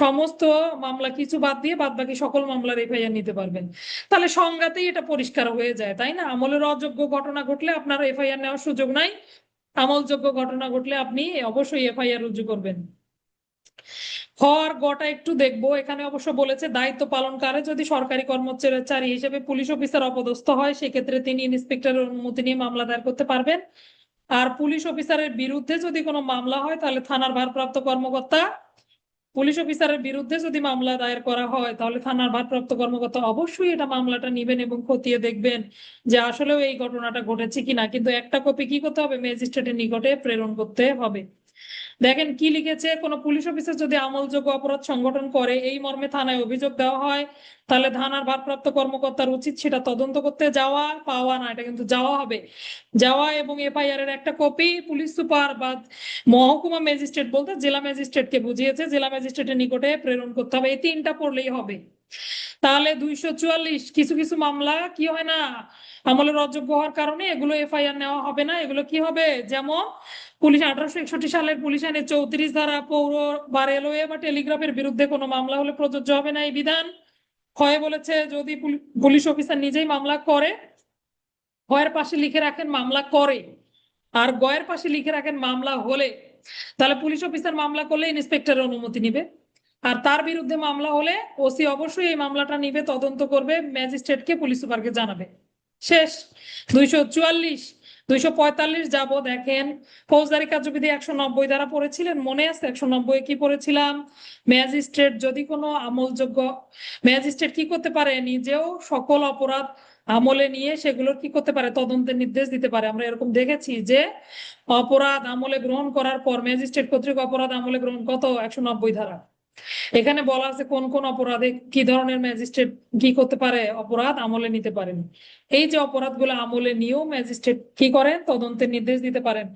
সমস্ত মামলা কিছু বাদ দিয়ে বাদ বাকি সকল মামলার এফআইআর নিতে পারবেন। তাহলে সংজ্ঞাতেই এটা পরিষ্কার হয়ে যায়, তাই না? আমলের অযোগ্য ঘটনা ঘটলে আপনার এফআইআর নেওয়ার সুযোগ নাই, আমলযোগ্য ঘটনা ঘটলে আপনি অবশ্যই এফআইআর রুজু করবেন। হর গটা একটু দেখবো। এখানে অবশ্য বলেছে দায়িত্ব পালনকারী যদি সরকারি কর্মচারী হিসেবে পুলিশ অফিসার অপদস্থ হয় সেক্ষেত্রে তিনি ইন্সপেক্টরের অনুমতি নিয়ে মামলা দায়ের করতে পারবেন। আর পুলিশ অফিসারের বিরুদ্ধে যদি কোনো মামলা হয় তাহলে থানার ভারপ্রাপ্ত কর্মকর্তা, পুলিশ অফিসারের বিরুদ্ধে যদি মামলা দায়ের করা হয় তাহলে থানার ভারপ্রাপ্ত কর্মকর্তা অবশ্যই এটা মামলাটা নিবেন এবং খতিয়ে দেখবেন যে আসলেও এই ঘটনাটা ঘটেছে কিনা। কিন্তু একটা কপি কি করতে হবে? ম্যাজিস্ট্রেটের নিকটে প্রেরণ করতে হবে। দেখেন কি লিখেছে, কোনো পুলিশ অফিসার যদি আমলযোগ্য অপরাধ সংগঠন করে এই মর্মে থানায় অভিযোগ দেওয়া হয় তাহলে থানার ভারপ্রাপ্ত কর্মকর্তার উচিত সেটা তদন্ত করতে যাওয়া, পাওয়া না, এটা কিন্তু যাওয়া হবে। যাওয়া এবং এফআইআর এর একটা কপি পুলিশ সুপার বা মহকুমা ম্যাজিস্ট্রেট বলতে জেলা ম্যাজিস্ট্রেটকে বুঝিয়েছে, জেলা ম্যাজিস্ট্রেটের নিকটে প্রেরণ করতে হবে। এই তিনটা পড়লেই হবে। তাহলে 244 কিছু কিছু মামলা কি হয় না, আমলের অযোগ্য হওয়ার কারণে এগুলো এফআইআর নেওয়া হবে না। এগুলো কি হবে? যেমন পুলিশ 1861 সালের পুলিশ আইনে 34 ধারা পৌর বা রেলওয়ে বা টেলিগ্রাফের বিরুদ্ধে কোনো মামলা হলে প্রযোজ্য হবে না এই বিধান। ক্ষয়ে বলেছে যদি পুলিশ অফিসার নিজেই মামলা করে, ক্ষয়ের পাশে লিখে রাখেন মামলা করে, আর গয়ের পাশে লিখে রাখেন মামলা হলে, তাহলে পুলিশ অফিসার মামলা করলে ইন্সপেক্টরের অনুমতি নিবে। আর তার বিরুদ্ধে মামলা হলে ওসি অবশ্যই এই মামলাটা নিবে, তদন্ত করবে, ম্যাজিস্ট্রেটকে পুলিশ সুপারকে জানাবে। শেষ। 244। 245 যাব। দেখেন, ফৌজদারি কার্যবিধি 190 ধারা পড়েছিলেন, মনে আছে? 190 কি পড়েছিলাম? ম্যাজিস্ট্রেট যদি কোনো আমলযোগ্য, ম্যাজিস্ট্রেট কি করতে পারে? নিজেও সকল অপরাধ আমলে নিয়ে সেগুলোর কি করতে পারে? তদন্তের নির্দেশ দিতে পারে। আমরা এরকম দেখেছি যে অপরাধ আমলে গ্রহণ করার পর ম্যাজিস্ট্রেট কর্তৃক অপরাধ আমলে গ্রহণ, কত? 190 ধারা। এখানে বলা আছে কোন কোন অপরাধে কি ধরনের ম্যাজিস্ট্রেট কি করতে পারে? অপরাধ আমলে নিতে পারেন। এই যে অপরাধগুলো আমলে নিয়েও ম্যাজিস্ট্রেট কি করেন? তদন্তের নির্দেশ দিতে পারেন।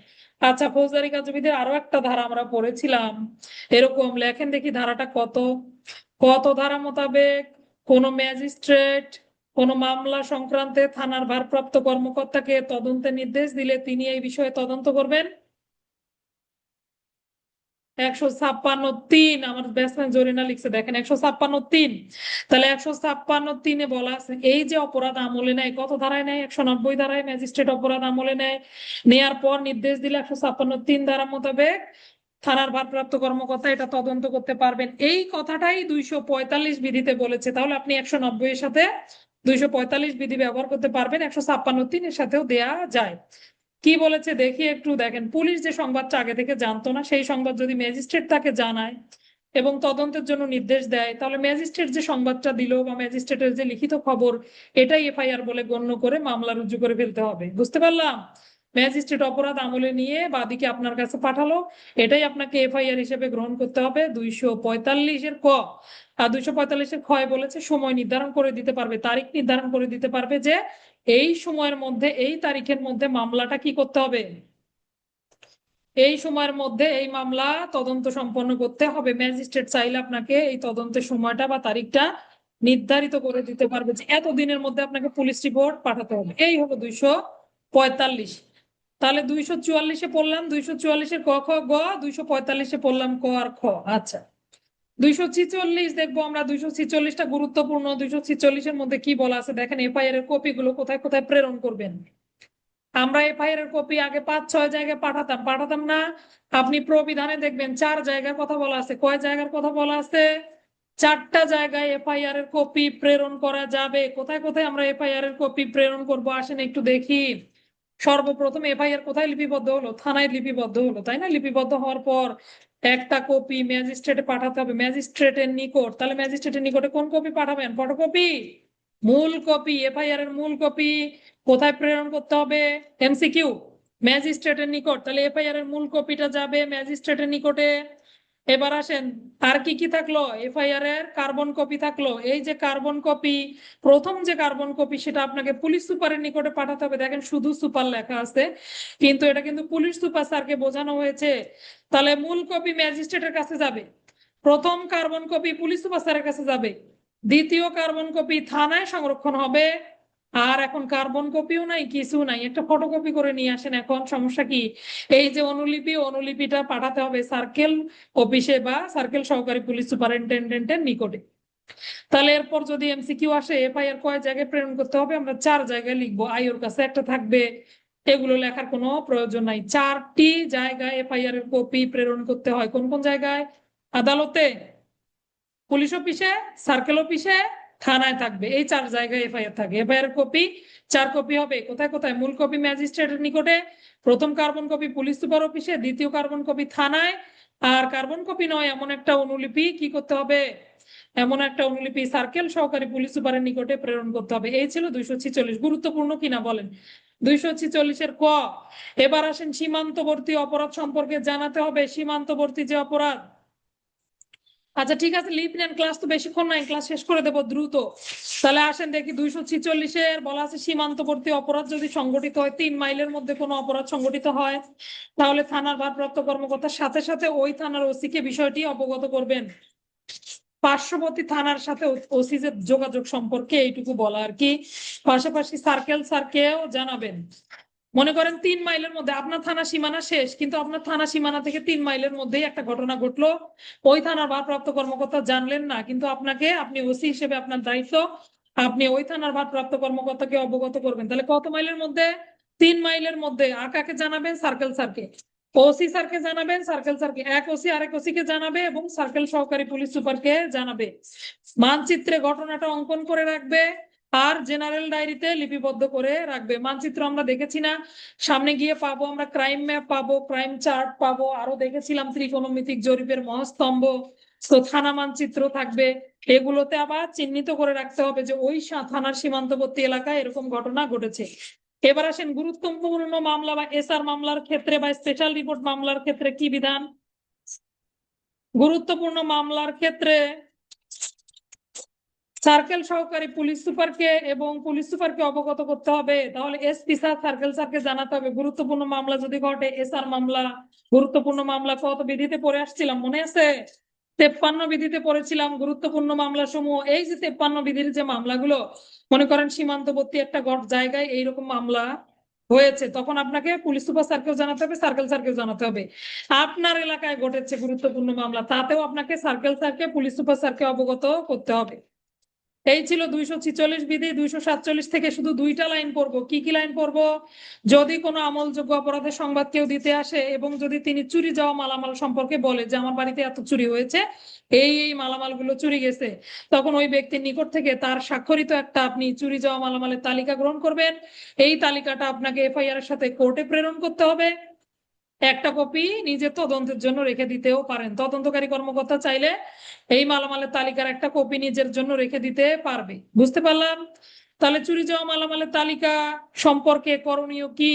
আচ্ছা, ফৌজদারি কার্যবিধির আরো একটা ধারা আমরা পড়েছিলাম এরকম, লেখেন দেখি ধারাটা কত। কত ধারা মোতাবেক কোন ম্যাজিস্ট্রেট কোন মামলা সংক্রান্তে থানার ভারপ্রাপ্ত কর্মকর্তাকে তদন্তের নির্দেশ দিলে তিনি এই বিষয়ে তদন্ত করবেন? 156(3) আমার ব্যাটসম্যান জরিনা লিখছে, দেখেন 156(3). তাহলে 156(3)-এ বলা আছে এই যে অপরাধ আমলে নেয়, কত ধারায় নেয়? 190 ধারায় ম্যাজিস্ট্রেট অপরাধ আমলে নেয়, নেয়ার পর নির্দেশ দিলে 156(3) ধারা মোতাবেক থানার ভারপ্রাপ্ত কর্মকর্তা এটা তদন্ত করতে পারবেন। এই কথাটাই 245 বিধিতে বলেছে। তাহলে আপনি 190 এর সাথে 245 বিধি ব্যবহার করতে পারবেন, 156(3) এর সাথেও দেয়া যায়। কি বলেছে দেখি একটু। দেখেন, পুলিশ যে সংবাদটা আগে থেকে জানতো না সেই সংবাদ যদি ম্যাজিস্ট্রেট তাকে জানায় এবং তদন্তের জন্য নির্দেশ দেয় তাহলে ম্যাজিস্ট্রেট যে সংবাদটা দিল বা ম্যাজিস্ট্রেটের যে লিখিত খবর এটাই এফআইআর বলে গণ্য করে মামলা রুজু করে ফেলতে হবে। বুঝতে পারলাম? ম্যাজিস্ট্রেট অপরাধ আমলে নিয়ে বাদীকে আপনার কাছে পাঠালো, এটাই আপনাকে এফআইআর হিসেবে গ্রহণ করতে হবে। 245-এর ক। আর 245-এর ক্ষয় বলেছে সময় নির্ধারণ করে দিতে পারবে, তারিখ নির্ধারণ করে দিতে পারবে যে এই সময়ের মধ্যে এই তারিখের মধ্যে মামলাটা কি করতে হবে, এই সময়ের মধ্যে এই মামলা তদন্ত সম্পন্ন করতে হবে। ম্যাজিস্ট্রেট চাইলে আপনাকে এই তদন্তের সময়টা বা তারিখটা নির্ধারিত করে দিতে পারবে যে এত দিনের মধ্যে আপনাকে পুলিশ রিপোর্ট পাঠাতে হবে। এই হলো 245। তাহলে 244-এ পড়লাম 244-এর ক খ গ, 245-এ পড়লাম ক আর খ। আচ্ছা, 246 দেখবো আমরা। 246টা গুরুত্বপূর্ণ। 246-এর মধ্যে কি বলা আছে দেখেন, এফআইআর এর কপি গুলো কোথায় কোথায় প্রেরণ করবেন। আমরা এফআইআর এর কপি আগে 5-6 জায়গায় পাঠাতাম না। আপনি প্রবিধানে দেখবেন 4 জায়গার কথা বলা আছে। কয় জায়গার কথা বলা আছে? 4টা জায়গায় এফআইআর এর কপি প্রেরণ করা যাবে। কোথায় কোথায় আমরা এফআইআর এর কপি প্রেরণ করব আসেন একটু দেখি। সর্বপ্রথম এফআইআর কোথায় লিপিবদ্ধ হলো? থানায় লিপিবদ্ধ হলো, তাই না? লিপিবদ্ধ হওয়ার পর একটা কপি ম্যাজিস্ট্রেটে পাঠাতে হবে, ম্যাজিস্ট্রেটের নিকট। তাহলে ম্যাজিস্ট্রেটের নিকটে কোন কপি পাঠাবেন? ফটোকপি, মূল কপি। এফআইআর এর মূল কপি কোথায় প্রেরণ করতে হবে? এমসিকিউ, ম্যাজিস্ট্রেটের নিকট। তাহলে এফআইআর এর মূল কপিটা যাবে ম্যাজিস্ট্রেটের নিকটে। এবার আসেন, আর কি কি থাকলো? এফআইআর এর কার্বন কপি থাকলো। এই যে কার্বন কপি, প্রথম যে কার্বন কপি সেটা আপনাকে পুলিশ সুপারের নিকটে পাঠাতে হবে। দেখেন শুধু সুপার লেখা আছে, কিন্তু এটা কিন্তু পুলিশ সুপার স্যারকে বোঝানো হয়েছে। তাহলে মূল কপি ম্যাজিস্ট্রেটের কাছে যাবে, প্রথম কার্বন কপি পুলিশ সুপার স্যারের কাছে যাবে, দ্বিতীয় কার্বন কপি থানায় সংরক্ষণ হবে। আর এখন কার্বন কপিও নাই, কিছু নাই, একটা ফটোকপি করে নিয়ে আসেন। এখন সমস্যা কি? এই যে অনুলিপিটা পাঠাতে হবে সার্কেল অফিসে বা সার্কেল সহকারী পুলিশ সুপারিনটেন্ডেন্টের নিকটে। তাহলে এরপর যদি এমসিকিউ আসে এফআইআর কয় জায়গায় প্রেরণ করতে হবে, আমরা 4 জায়গায় লিখবো। আইওর কাছে একটা থাকবে, এগুলো লেখার কোনো প্রয়োজন নাই। 4টি জায়গায় এফআইআর এর কপি প্রেরণ করতে হয়। কোন কোন জায়গায়? আদালতে, পুলিশ অফিসে, সার্কেল অফিসে, থানায় থাকবে। এই 4 জায়গায় এফআইআর থাকে। এফআইআর কপি 4 কপি হবে। কোথায় কোথায়? মূল কপি ম্যাজিস্ট্রেটের নিকটে, প্রথম কার্বন কপি পুলিশ সুপার অফিসে, দ্বিতীয় কার্বন কপি থানায়। আর কার্বন কপি নয় এমন একটা অনুলিপি কি করতে হবে? এমন একটা অনুলিপি সার্কেল সহকারী পুলিশ সুপারের নিকটে প্রেরণ করতে হবে। এই ছিল 246। গুরুত্বপূর্ণ কিনা বলেন? 246-এর ক। এবার আসেন, সীমান্তবর্তী অপরাধ সম্পর্কে জানাতে হবে। সীমান্তবর্তী যে অপরাধ, আচ্ছা ঠিক আছে, লিভ নেন, ক্লাস তো বেশিক্ষণ নাই, ক্লাস শেষ করে দেবো দ্রুত। তাহলে আসেন দেখি 246-এর বলা আছে সীমান্তবর্তী অপরাধ যদি সংগঠিত হয়, 3 মাইলের মধ্যে কোনো অপরাধ সংগঠিত হয়, তাহলে থানার ভারপ্রাপ্ত কর্মকর্তার সাথে সাথে ওই থানার ওসিকে বিষয়টি অবগত করবেন। পার্শ্ববর্তী থানার সাথে ওসি যে যোগাযোগ সম্পর্কে এইটুকু বলা আর কি। পাশাপাশি সার্কেল স্যারকেও জানাবেন। মনে করেন 3 মাইলের মধ্যে আপনার থানা সীমানা শেষ, কিন্তু আপনার থানা সীমানা থেকে 3 মাইলের মধ্যেই একটা ঘটনা ঘটলো, ওই থানার ভারপ্রাপ্ত কর্মকর্তা জানলেন না, কিন্তু আপনাকে, আপনি ওসি হিসেবে আপনার দায়িত্ব, আপনি ওই থানার ভারপ্রাপ্ত কর্মকর্তাকে অবগত করবেন। তাহলে কত মাইলের মধ্যে? 3 মাইলের মধ্যে। আর কাকে জানাবেন? সার্কেল স্যারকে। ওসি স্যারকে জানাবেন, সার্কেল স্যারকে, এক ওসি আরেক ওসিকে জানাবে এবং সার্কেল সহকারী পুলিশ সুপারকে জানাবে। মানচিত্রে ঘটনাটা অঙ্কন করে রাখবে আর জেনারেল ডায়েরিতে লিপিবদ্ধ করে রাখবে। মানচিত্র আমরা দেখেছি না, সামনে গিয়ে পাবো আমরা ক্রাইম ম্যাপ পাবো, ক্রাইম চার্ট পাবো, আরো দেখেছিলাম ত্রিকোণমিতিক জরিপের মহাস্তম্ভ। তো থানা মানচিত্র থাকবে, এগুলোতে আবার চিহ্নিত করে রাখতে হবে যে ওই থানার সীমান্তবর্তী এলাকায় এরকম ঘটনা ঘটেছে। এবার আসেন, গুরুত্বপূর্ণ মামলা বা এসআর মামলার ক্ষেত্রে বা স্পেশাল রিপোর্ট মামলার ক্ষেত্রে কি বিধান? গুরুত্বপূর্ণ মামলার ক্ষেত্রে সার্কেল সহকারী পুলিশ সুপারকে এবং পুলিশ সুপারকে অবগত করতে হবে। তাহলে এসপি স্যার সার্কেল স্যারকে জানাতে হবে। গুরুত্বপূর্ণ মামলা যদি ঘটে, এসআর মামলা, গুরুত্বপূর্ণ মামলা কত বিধিতে পড়ে আসছিলাম মনে আছে? 53 বিধিতে পড়েছিলাম গুরুত্বপূর্ণ মামলা সমূহ। এই যে 53 বিধির যে মামলাগুলো, মনে করেন সীমান্তবর্তী একটা জায়গায় এইরকম মামলা হয়েছে, তখন আপনাকে পুলিশ সুপার স্যারকেও জানাতে হবে, সার্কেল স্যারকেও জানাতে হবে। আপনার এলাকায় ঘটেছে গুরুত্বপূর্ণ মামলা, তাতেও আপনাকে সার্কেল স্যারকে পুলিশ সুপার স্যারকে অবগত করতে হবে। এই ছিল 246 বিধি। 247 থেকে শুধু 2টা লাইন পড়বো। কি কি লাইন পড়বো? যদি কোনো আমলযোগ্য অপরাধের সংবাদ কেউ দিতে আসে এবং যদি তিনি চুরি যাওয়া মালামাল সম্পর্কে বলে যে আমার বাড়িতে এত চুরি হয়েছে, এই এই মালামালগুলো চুরি গেছে, তখন ওই ব্যক্তির নিকট থেকে তার স্বাক্ষরিত একটা আপনি চুরি যাওয়া মালামালের তালিকা গ্রহণ করবেন। এই তালিকাটা আপনাকে এফআইআর এর সাথে কোর্টে প্রেরণ করতে হবে। একটা কপি নিজের তদন্তের জন্য রেখে দিতেও পারেন। তদন্তকারী কর্মকর্তা চাইলে এই মালামালের তালিকার একটা কপি নিজের জন্য রেখে দিতে পারবে। বুঝতে পারলাম? তাহলে চুরি যাওয়া মালামালের তালিকা সম্পর্কে করণীয় কি?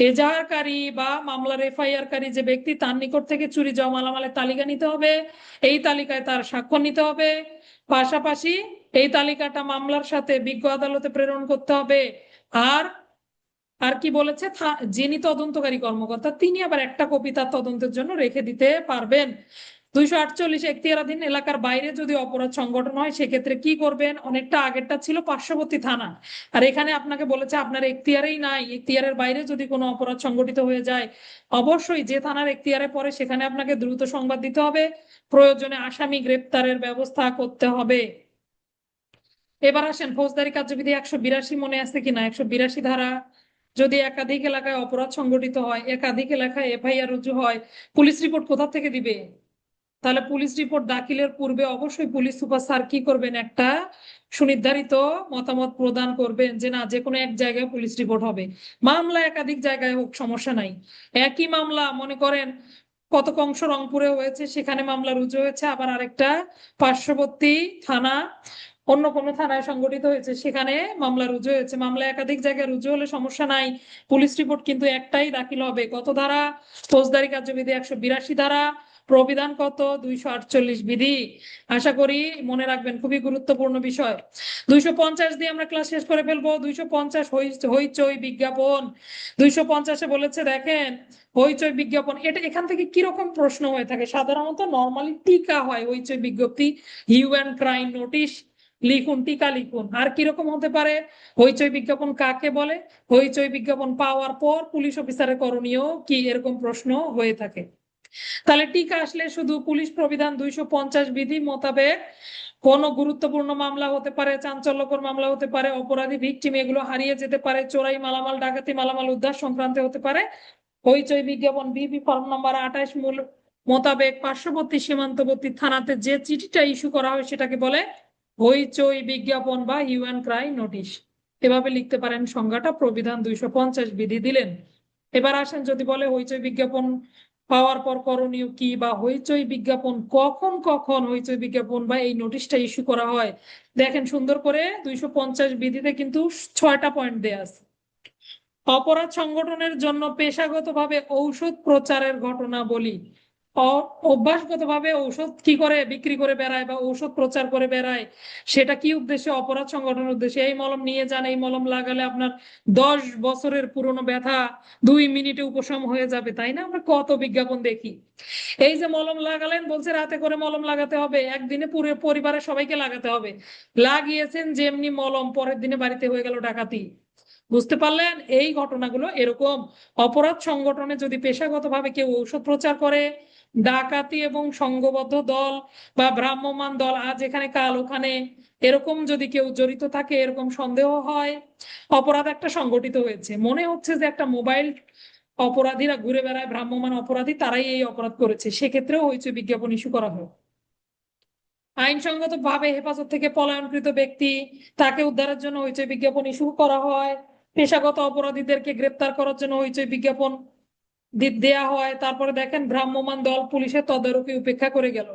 এজাহারকারী বা মামলার এফআইআর কারী যে ব্যক্তি, তার নিকট থেকে চুরি যাওয়া মালামালের তালিকা নিতে হবে, এই তালিকায় তার স্বাক্ষর নিতে হবে, পাশাপাশি এই তালিকাটা মামলার সাথে বিজ্ঞ আদালতে প্রেরণ করতে হবে। আর আর কি বলেছে, যিনি তদন্তকারী কর্মকর্তা তিনি আবার একটা কপি তার তদন্তের জন্য রেখে দিতে পারবেন। 248 এখতিয়ারাধীন এলাকার বাইরে যদি অপরাধ সংগঠন হয় সেক্ষেত্রে কি করবেন? অনেকটা আগেরটা ছিল পার্শ্ববর্তী থানা, আর এখানে আপনাকে বলেছে আপনার এখতিয়ারেই নাই, এখতিয়ারের বাইরে যদি কোনো অপরাধ সংগঠিত হয়ে যায় অবশ্যই যে থানার এখতিয়ারে পড়ে সেখানে আপনাকে দ্রুত সংবাদ দিতে হবে, প্রয়োজনে আসামি গ্রেপ্তারের ব্যবস্থা করতে হবে। এবার আসেন ফৌজদারি কার্যবিধি 182 মনে আছে কিনা? 182 ধারা, যদি একাধিক এলাকায় অপরাধ সংগঠিত হয়, একাধিক এলাকায় এফআইআর রুজু হয়, পুলিশ রিপোর্ট কোথা থেকে দিবে? তাহলে পুলিশ রিপোর্ট দাখিলের পূর্বে অবশ্যই পুলিশ সুপার স্যার কি করবেন? একটা সুনির্ধারিত মতামত প্রদান করবেন যে না, যে কোনো এক জায়গায় পুলিশ রিপোর্ট হবে। মামলা একাধিক জায়গায় হোক সমস্যা নাই, একই মামলা মনে করেন কত অংশ রংপুরে হয়েছে, সেখানে মামলা রুজু হয়েছে, আবার আরেকটা পার্শ্ববর্তী থানা অন্য কোনো থানায় সংগঠিত হয়েছে সেখানে মামলা রুজু হয়েছে, মামলা একাধিক জায়গায় রুজু হলে সমস্যা নাই, পুলিশ রিপোর্ট কিন্তু একটাই দাখিল হবে। কত ধারা? ফৌজদারি কার্যবিধি 182 ধারা, প্রবিধান কত? 248 বিধি। আশা করি মনে রাখবেন, খুবই গুরুত্বপূর্ণ বিষয়। 250 দিয়ে আমরা ক্লাস শেষ করে ফেলবো। 250 হইচই বিজ্ঞাপন। 250-এ বলেছে দেখেন, হইচই বিজ্ঞাপন, এটা এখান থেকে কিরকম প্রশ্ন হয়ে থাকে? সাধারণত নর্মালি টিকা হয়, হইচই বিজ্ঞপ্তি, হিউ অ্যান্ড ক্রাই নোটিশ লিখুন, টিকা লিখুন। আর কিরকম হতে পারে? হইচই বিজ্ঞাপন কাকে বলে? হইচই বিজ্ঞাপন পাওয়ার পর পুলিশ অফিসারের করণীয় কি? এরকম প্রশ্ন হয়ে থাকে। তাহলে টিকা আসলে শুধু পুলিশ প্রবিধান 250 বিধি মোতাবেক কোন গুরুত্বপূর্ণ মামলা হতে পারে, চাঞ্চল্যকর মামলা হতে পারে, অপরাধী ভিকটিম এগুলো হারিয়ে যেতে পারে, চোরাই মালামাল, ডাকাতি মালামাল উদ্ধার সংক্রান্ত হতে পারে, হইচই বিজ্ঞাপন বিপি ফর্ম নম্বর 28 মূল মোতাবেক পার্শ্ববর্তী সীমান্তবর্তী থানাতে যে চিঠিটা ইস্যু করা হয় সেটাকে বলে হইচই বিজ্ঞাপন বা হিউ অ্যান্ড ক্রাই নোটিশ। এভাবে লিখতে পারেন সংজ্ঞাটা, প্রবিধান 250 বিধি দিলেন। এবার আসেন, যদি বলে হইচই বিজ্ঞাপন পাওয়ার পর করণীয় কি, বা হইচই বিজ্ঞাপন কখন কখন হইচই বিজ্ঞাপন বা এই নোটিশটা ইস্যু করা হয়, দেখেন সুন্দর করে 250 বিধিতে কিন্তু 6টা পয়েন্ট দেয়া আছে। অপরাধ সংগঠনের জন্য পেশাগতভাবে ঔষধ প্রচারের ঘটনা বলি, অভ্যাসগতভাবে ঔষধ কি করে বিক্রি করে বেড়ায় বা ঔষধ প্রচার করে বেড়ায়, সেটা কি উদ্দেশ্যে? অপরাধ সংগঠনের উদ্দেশ্যে। এই মলম নিয়ে যান, এই মলম লাগালে আপনার 10 বছরের পুরনো ব্যথা 2 মিনিটে উপশম হয়ে যাবে, তাই না? আমরা কত বিজ্ঞাপন দেখি। এই যে মলম লাগালেন, বলছে রাতে করে মলম লাগাতে হবে, একদিনে পুরো পরিবারের সবাইকে লাগাতে হবে, লাগিয়েছেন যেমনি মলম, পরের দিনে বাড়িতে হয়ে গেল ডাকাতি। বুঝতে পারলেন? এই ঘটনাগুলো এরকম। অপরাধ সংগঠনে যদি পেশাগতভাবে কেউ ঔষধ প্রচার করে, ডাকাতি এবং সংঘবদ্ধ দল বা ভ্রাম্যমাণ দল, আজ এখানে কাল ওখানে, এরকম যদি কেউ জড়িত থাকে, এরকম সন্দেহ হয় অপরাধ একটা সংগঠিত হয়েছে, মনে হচ্ছে যে একটা মোবাইল অপরাধীরা ঘুরে বেড়ায়, ভ্রাম্যমাণ অপরাধী তারাই এই অপরাধ করেছে, সেক্ষেত্রেও হয়েছে বিজ্ঞাপন ইস্যু করা হয়। আইনসঙ্গত ভাবে হেফাজত থেকে পলায়নকৃত ব্যক্তি, তাকে উদ্ধারের জন্য হইচই বিজ্ঞাপন ইস্যু করা হয়। পেশাগত অপরাধীদেরকে গ্রেপ্তার করার জন্য হইচই বিজ্ঞাপন দেয়া হয়। তারপরে দেখেন, ভ্রাম্যমাণ দল পুলিশের তদারকি উপেক্ষা করে গেল,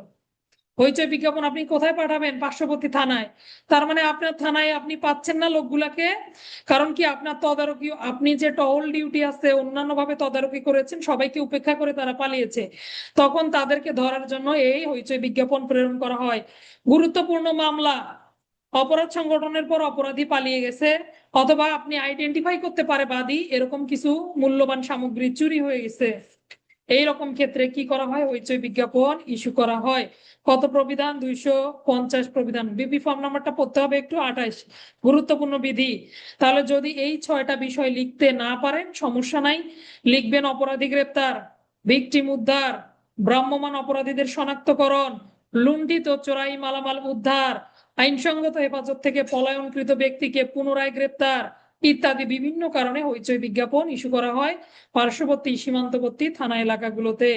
হইচই বিজ্ঞাপন আপনি কোথায় পাঠাবেন? পার্শ্ববর্তী থানায়। তার মানে আপনার থানায় আপনি পাচ্ছেন না লোকগুলাকে, কারণ কি? আপনার তদারকি, আপনি যে টহল ডিউটি আছে অন্যান্য ভাবে তদারকি করেছেন, সবাইকে উপেক্ষা করে তারা পালিয়েছে, তখন তাদেরকে ধরার জন্য এই হইচই বিজ্ঞাপন প্রেরণ করা হয়। গুরুত্বপূর্ণ মামলা, অপরাধ সংগঠনের পর অপরাধী পালিয়ে গেছে, অথবা আপনি আইডেন্টিফাই করতে পারে বাদী এরকম কিছু মূল্যবান সামগ্রী চুরি হয়ে গেছে, এইরকম ক্ষেত্রে কি করা হয়? হইচই বিজ্ঞাপন ইস্যু করা হয়। কত প্রবিধান? 250 প্রবিধান। বিপি ফর্ম নাম্বারটা পড়তে হবে একটু, 28, গুরুত্বপূর্ণ বিধি। তাহলে যদি এই 6টা বিষয় লিখতে না পারেন সমস্যা নাই, লিখবেন অপরাধী গ্রেপ্তার, ভিকটিম উদ্ধার, ভ্রাম্যমাণ অপরাধীদের শনাক্তকরণ, লুণ্ঠিত চোরাই মালামাল উদ্ধার, আইনসঙ্গত হেফাজত থেকে পলায়নকৃত ব্যক্তিকে পুনরায় গ্রেপ্তার ইত্যাদি বিভিন্ন কারণে হইচই বিজ্ঞাপন ইস্যু করা হয় পার্শ্ববর্তী সীমান্তবর্তী থানা এলাকাগুলোতে।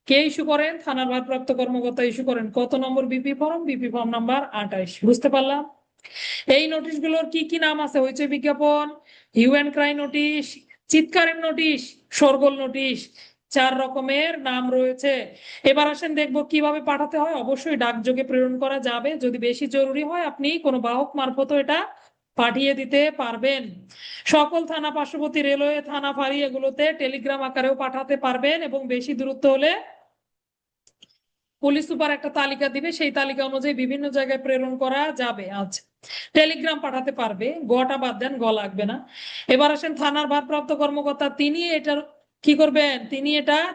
কে ইস্যু করেন? থানার ভারপ্রাপ্ত কর্মকর্তা ইস্যু করেন। কত নম্বর BP form? BP form number 28। বুঝতে পারলাম? এই নোটিশগুলোর কি কি নাম আছে? হইচই বিজ্ঞাপন, হিউ অ্যান্ড ক্রাই নোটিশ, চিৎকারের নোটিশ, শোরগোল নোটিশ, 4 রকমের নাম রয়েছে। এবার আসেন দেখবো কিভাবে পাঠাতে হয়। অবশ্যই ডাকযোগে প্রেরণ করা যাবে, যদি বেশি জরুরি হয় আপনি কোনো বাহক মারফত এটা পাঠিয়ে দিতে পারবেন। সকল থানা পার্শ্ববর্তী রেলওয়ে থানা ফাঁড়ি এগুলোতে টেলিগ্রাম আকারেও পাঠাতে পারবেন এবং বেশি দূরত্ব হলে পুলিশ সুপার একটা তালিকা দিবে, সেই তালিকা অনুযায়ী বিভিন্ন জায়গায় প্রেরণ করা যাবে। আচ্ছা, টেলিগ্রাম পাঠাতে পারবে, গটা বাদ দেন, গ লাগবে না। এবার আসেন থানার ভারপ্রাপ্ত কর্মকর্তা, তিনি এটার কি করবেন,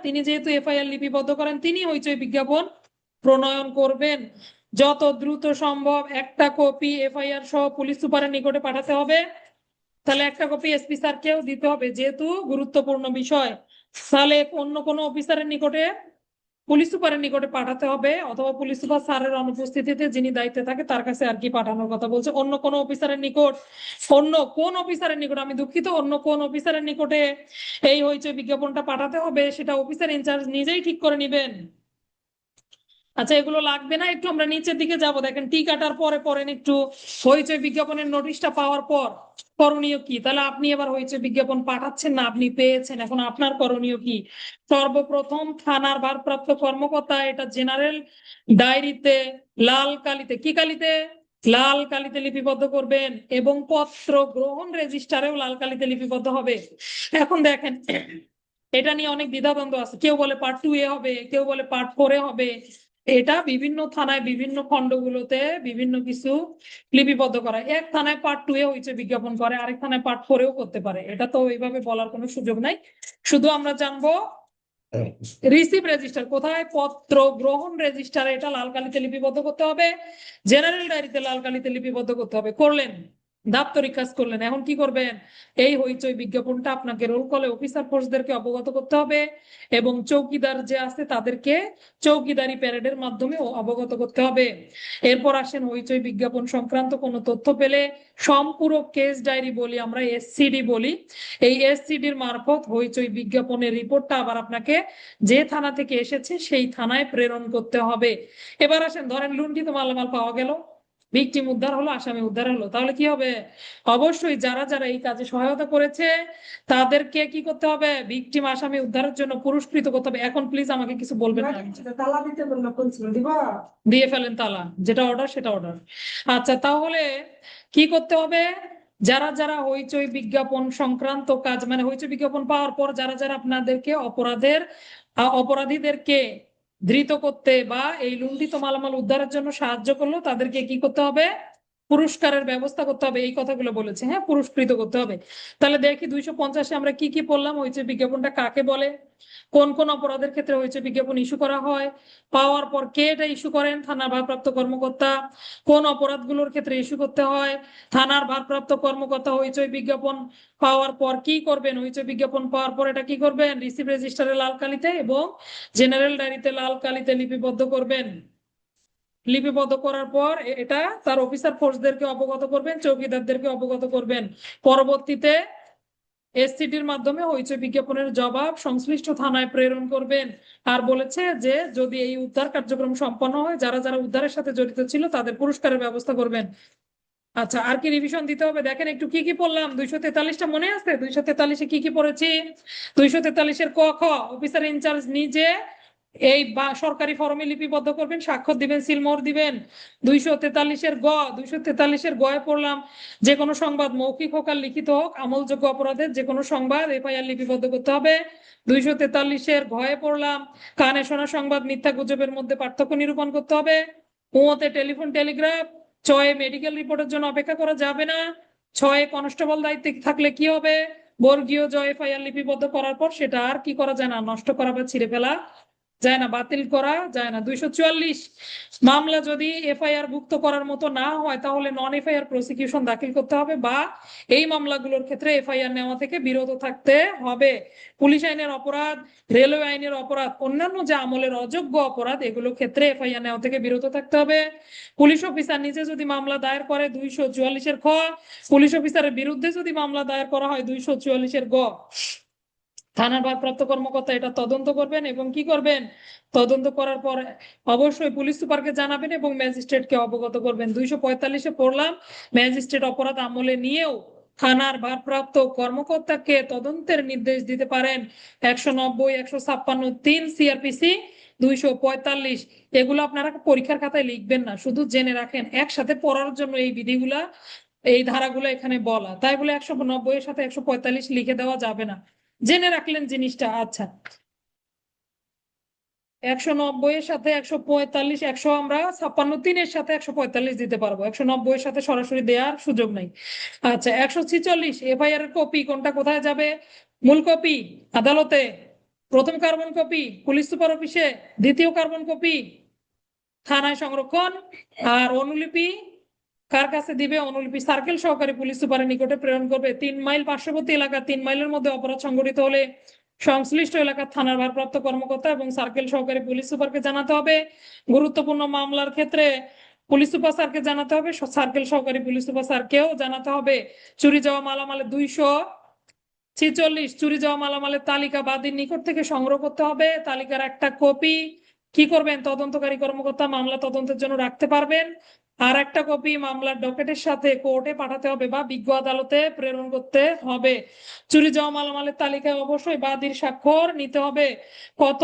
তিনি যেহেতু এফআইআর লিপিবদ্ধ করেন, তিনি হইচই বিজ্ঞাপন প্রণয়ন করবেন। যত দ্রুত সম্ভব একটা কপি এফআইআর সহ পুলিশ সুপারের নিকটে পাঠাতে হবে। তাহলে একটা কপি এসপি স্যারকেও দিতে হবে, যেহেতু গুরুত্বপূর্ণ বিষয়। তাহলে অন্য কোনো অফিসারের নিকটে, পুলিশ সুপারের নিকটে পাঠাতে হবে, অথবা পুলিশ সুপার স্যারের অনুপস্থিতিতে যিনি দায়িত্বে থাকে তার কাছে আর কি পাঠানোর কথা বলছে। অন্য কোন অফিসারের নিকট, অন্য কোন অফিসারের নিকট, আমি দুঃখিত, অন্য কোন অফিসারের নিকটে এই হইচই বিজ্ঞাপনটা পাঠাতে হবে সেটা অফিসার ইনচার্জ নিজেই ঠিক করে নিবেন। আচ্ছা, এগুলো লাগবে না, একটু আমরা নিচের দিকে যাব, দেখেন টি কাটার পরে পড়েন একটু হইচই বিজ্ঞাপনের নোটিশটা পাওয়ার পর করণীয় কি। তাহলে আপনি এবার হইচই বিজ্ঞাপন পাঠাচ্ছেন না, আপনি পেয়েছেন, এখন আপনার করণীয় কি। সর্বপ্রথম থানার ভারপ্রাপ্ত কর্মকর্তা এটা জেনারেল ডায়েরিতে লাল কালিতে, কি কালিতে, লাল কালিতে লিপিবদ্ধ করবেন এবং পত্র গ্রহণ রেজিস্টারেও লাল কালিতে লিপিবদ্ধ হবে। এখন দেখেন এটা নিয়ে অনেক দ্বিধাদ্বন্দ্ব আছে, কেউ বলে পার্ট 2 হবে, কেউ বলে পার্ট 4 হবে। এটা বিভিন্ন থানায় বিভিন্ন খণ্ডগুলোতে বিভিন্ন কিছু লিপিবদ্ধ করা, এক থানায় পার্ট 2 হয়েছে বিজ্ঞাপন করে, আরেক থানায় পার্ট 4 করতে পারে, এটা তো এইভাবে বলার কোনো সুযোগ নাই। শুধু আমরা জানবো রিসিভ রেজিস্টার কোথায়, পত্র গ্রহণ রেজিস্টারে এটা লাল কালিতে লিপিবদ্ধ করতে হবে, জেনারেল ডায়েরিতে লাল কালিতে লিপিবদ্ধ করতে হবে। করলেন, দাপ্তরিক কাজ করলেন। এখন কি করবেন, এই হইচই বিজ্ঞাপনটা আপনাকে রোল কলে অফিসার ফোর্সদেরকে অবগত করতে হবে এবং চৌকিদার যে আছে তাদেরকে চৌকিদারি প্যারেডের মাধ্যমে অবগত করতে হবে। এরপর আসেন হইচই বিজ্ঞাপন সংক্রান্ত কোনো তথ্য পেলে সম্পূরক কেস ডায়েরি বলি আমরা, এসসিডি বলি, এই এসসিডির মারফত হইচই বিজ্ঞাপনের রিপোর্টটা আবার আপনাকে যে থানা থেকে এসেছে সেই থানায় প্রেরণ করতে হবে। এবার আসেন, ধরেন লুণ্ঠিত মালামাল পাওয়া গেল, ভিকটিম উদ্ধার হলো, আসামি উদ্ধার হলো, তাহলে কি হবে, অবশ্যই যারা যারা এই কাজে সহায়তা করেছে তাদেরকে কি করতে হবে, ভিকটিম আসামি উদ্ধারের জন্য পুরস্কৃত করতে হবে। এখন প্লিজ আমাকে কিছু বলবেন না, দিয়ে ফেলেন তালা, যেটা অর্ডার সেটা অর্ডার। আচ্ছা, তাহলে কি করতে হবে, যারা যারা হইচই বিজ্ঞাপন সংক্রান্ত কাজ, মানে হইচই বিজ্ঞাপন পাওয়ার পর যারা যারা আপনাদেরকে অপরাধীদেরকে ধৃত করতে বা এই লুণ্ঠিত মালামাল উদ্ধারের জন্য সাহায্য করলো, তাদেরকে কি করতে হবে, পুরস্কারের ব্যবস্থা করতে হবে, এই কথাগুলো বলেছে, হ্যাঁ, পুরস্কৃত করতে হবে। তাহলে দেখি 250-এ আমরা কি কি পড়লাম, হইচই বিজ্ঞাপনটা কাকে বলে, কোন কোন অপরাধের ক্ষেত্রে হইচই বিজ্ঞাপন ইস্যু করা হয়, পাওয়ার পর কে এটা ইস্যু করেন, থানার ভারপ্রাপ্ত কর্মকর্তা, কোন অপরাধগুলোর ক্ষেত্রে ইস্যু করতে হয়, থানার ভারপ্রাপ্ত কর্মকর্তা হইচই বিজ্ঞাপন পাওয়ার পর কি করবেন, হইচই বিজ্ঞাপন পাওয়ার পর এটা কি করবেন, রিসিভ রেজিস্টারে লাল কালিতে এবং জেনারেল ডায়েরিতে লাল কালিতে লিপিবদ্ধ করবেন। লিপিবদ্ধ করার পর এটা তার অফিসার ফোর্সদেরকে অবগত করবেন, চৌকিদারদেরকে অবগত করবেন। পরবর্তীতে এসসিডির মাধ্যমে হইচই বিজ্ঞাপনের জবাব সংশ্লিষ্ট থানায় প্রেরণ করবেন। আর বলেছে যে যদি এই উদ্ধার কার্যক্রম সম্পন্ন হয়, যারা যারা উদ্ধারের সাথে জড়িত ছিল তাদের পুরস্কারের ব্যবস্থা করবেন। আচ্ছা, আর কি রিভিশন দিতে হবে, দেখেন একটু কি কি পড়লাম। 243টা মনে আছে, 243-এ কি কি পড়েছি, 243-এর ক খ, অফিসার ইনচার্জ নিজে এই বা সরকারি ফরমে লিপিবদ্ধ করবেন, স্বাক্ষর দিবেন, সিলমোহর দিবেন। 243-এর গ, 243-এর গয়ে পড়লাম যে কোনো সংবাদ মৌখিক হোক আর লিখিত হোক আমলযোগ্য অপরাধের যে কোনো সংবাদ এফআইআর লিপিবদ্ধ করতে হবে। 243-এর ঘয়ে পড়লাম কানে শোনা সংবাদ মিথ্যা গুজবের মধ্যে পার্থক্য নিরূপণ করতে হবে। তে টেলিফোন টেলিগ্রাফ, 6 মেডিকেল রিপোর্টের জন্য অপেক্ষা করা যাবে না। 6 কনস্টেবল দায়িত্বে থাকলে কি হবে, বর্গীয় জ এফআইআর লিপিবদ্ধ করার পর সেটা আর কি করা যায় না, নষ্ট করা বা ছিঁড়ে ফেলা যায় না, বাতিল করা যায় না। 244 মামলা যদি এফআইআর ভুক্ত করার মতো না হয় তাহলে নন এফআইআর প্রসিকিউশন দাখিল করতে হবে বা এই মামলাগুলোর ক্ষেত্রে এফআইআর নেওয়া থেকে বিরত থাকতে হবে। পুলিশ আইনের অপরাধ, রেলওয়ে আইনের অপরাধ, অন্যান্য যে আমলের অযোগ্য অপরাধ এগুলোর ক্ষেত্রে এফআইআর নেওয়া থেকে বিরত থাকতে হবে। পুলিশ অফিসার নিজে যদি মামলা দায়ের করে 244-এর খ, পুলিশ অফিসারের বিরুদ্ধে যদি মামলা দায়ের করা হয় 244-এর গ, থানার ভারপ্রাপ্ত কর্মকর্তা এটা তদন্ত করবেন এবং কি করবেন, তদন্ত করার পর অবশ্যই পুলিশ সুপারকে জানাবেন এবং ম্যাজিস্ট্রেটকে অবগত করবেন। 245-এ পড়লাম ম্যাজিস্ট্রেট অপরাধ আমলে নিয়েও থানার ভারপ্রাপ্ত কর্মকর্তাকে তদন্তের নির্দেশ দিতে পারেন। 190, 156, 3 সিআরপিসি 245, এগুলো আপনারা পরীক্ষার খাতায় লিখবেন না, শুধু জেনে রাখেন, একসাথে পড়ার জন্য এই বিধিগুলা এই ধারাগুলো এখানে বলা, তাই বলে 190 এর সাথে 145 লিখে দেওয়া যাবে না, জেনে রাখলেন জিনিসটা। আচ্ছা, 190 এর সাথে 145, 100 আমরা 56 3-এর সাথে 145 দিতে পারবো, 190 এর সাথে সরাসরি দেওয়ার সুযোগ নাই। আচ্ছা, 146 এফআইআর এর কপি কোনটা কোথায় যাবে? মূল কপি আদালতে, প্রথম কার্বন কপি পুলিশ সুপার অফিসে, দ্বিতীয় কার্বন কপি থানায় সংরক্ষণ, আর অনুলিপি কার কাছে দিবে? অনুলিপি সার্কেল সহকারী পুলিশ সুপারের নিকটে প্রেরণ করবে। 3 মাইল পার্শ্ববর্তী এলাকা, 3 মাইলের মধ্যে অপরাধ সংঘটিত হলে সংশ্লিষ্ট এলাকার থানার ভারপ্রাপ্ত কর্মকর্তা এবং সার্কেল সহকারী পুলিশ সুপারকে জানাতে হবে। গুরুত্বপূর্ণ মামলার ক্ষেত্রে পুলিশ সুপার স্যারকে জানাতে হবে, সার্কেল সহকারী পুলিশ সুপার স্যারকেও জানাতে হবে। চুরি যাওয়া মালামালের 246 চুরি যাওয়া মালামালের তালিকা বাদীর নিকট থেকে সংগ্রহ করতে হবে। তালিকার একটা কপি কি করবেন? তদন্তকারী কর্মকর্তা মামলা তদন্তের জন্য রাখতে পারবেন। আর একটা কপি মামলার ডকেটের সাথে কোর্টে পাঠাতে হবে বা বিজ্ঞ আদালতে প্রেরণ করতে হবে। চুরি যাওয়া মালামালের তালিকায় অবশ্যই বাদীর স্বাক্ষর নিতে হবে। কত?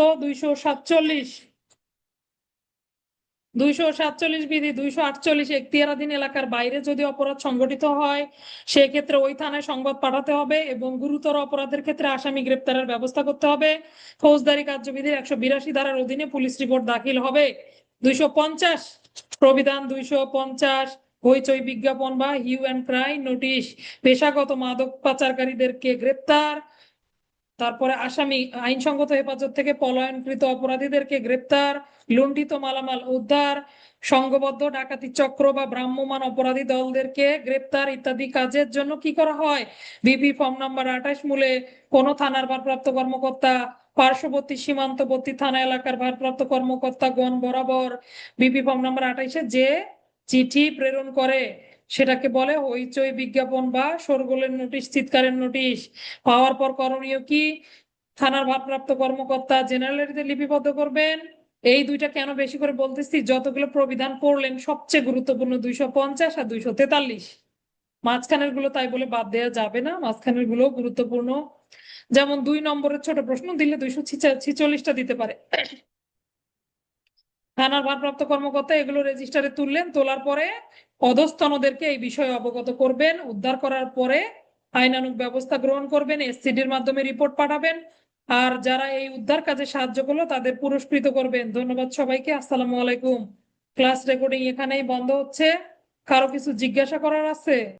247 বিধি 248 এখতিয়ারাধীন এলাকার বাইরে যদি অপরাধ সংঘটিত হয় সেক্ষেত্রে ওই থানায় সংবাদ পাঠাতে হবে এবং গুরুতর অপরাধের ক্ষেত্রে আসামি গ্রেপ্তারের ব্যবস্থা করতে হবে। ফৌজদারি কার্যবিধির 182 ধারার অধীনে পুলিশ রিপোর্ট দাখিল হবে। 250 প্রবিধান 250 হইচই বিজ্ঞাপন বা হিউ অ্যান্ড ক্রাই নোটিশ, পেশাগত মাদক পাচারকারীদেরকে গ্রেপ্তার, তারপরে আসামি আইনসঙ্গত হেফাজত থেকে পলায়নকৃত অপরাধীদেরকে গ্রেপ্তার, লুণ্ঠিত মালামাল উদ্ধার, সংঘবদ্ধ ডাকাতি চক্র বা ভ্রাম্যমাণ অপরাধী দলদেরকে গ্রেপ্তার ইত্যাদি কাজের জন্য কি করা হয়? বিপি ফর্ম নাম্বার 28 মূলে কোন থানার ভারপ্রাপ্ত কর্মকর্তা পার্শ্ববর্তী সীমান্তবর্তী থানা এলাকার ভারপ্রাপ্ত কর্মকর্তাগণ বরাবর বিপি ফর্ম নাম্বার 28-এ যে চিঠি প্রেরণ করে সেটাকে বলে হইচই বিজ্ঞাপন বা শোরগোলের নোটিশ, চিৎকারের নোটিশ। পাওয়ার পর করণীয় কি? থানার ভারপ্রাপ্ত কর্মকর্তা জেনারেলদের লিপিবদ্ধ করবেন। এই দুইটা কেন বেশি করে বলতেছি, যতগুলো প্রবিধান পড়লেন সবচেয়ে গুরুত্বপূর্ণ 250 আর 243, মাঝখানের গুলো তাই বলে বাদ দেওয়া যাবে না, মাঝখানের গুলো গুরুত্বপূর্ণ। যেমন 2 নম্বরের ছোট প্রশ্ন দিলে 246টা দিতে পারে। থানার ভারপ্রাপ্ত কর্মকর্তা এগুলো রেজিস্টারে তুললেন, তোলার পরে অধস্তনদেরকে এই বিষয়ে অবগত করবেন, উদ্ধার করার পরে আইনানুগ ব্যবস্থা গ্রহণ করবেন, এসসিডির মাধ্যমে রিপোর্ট পাঠাবেন, আর যারা এই উদ্ধার কাজে সাহায্য করলো তাদের পুরস্কৃত করবেন। ধন্যবাদ সবাইকে। আসসালামু আলাইকুম। ক্লাস রেকর্ডিং এখানেই বন্ধ হচ্ছে। কারো কিছু জিজ্ঞাসা করার আছে?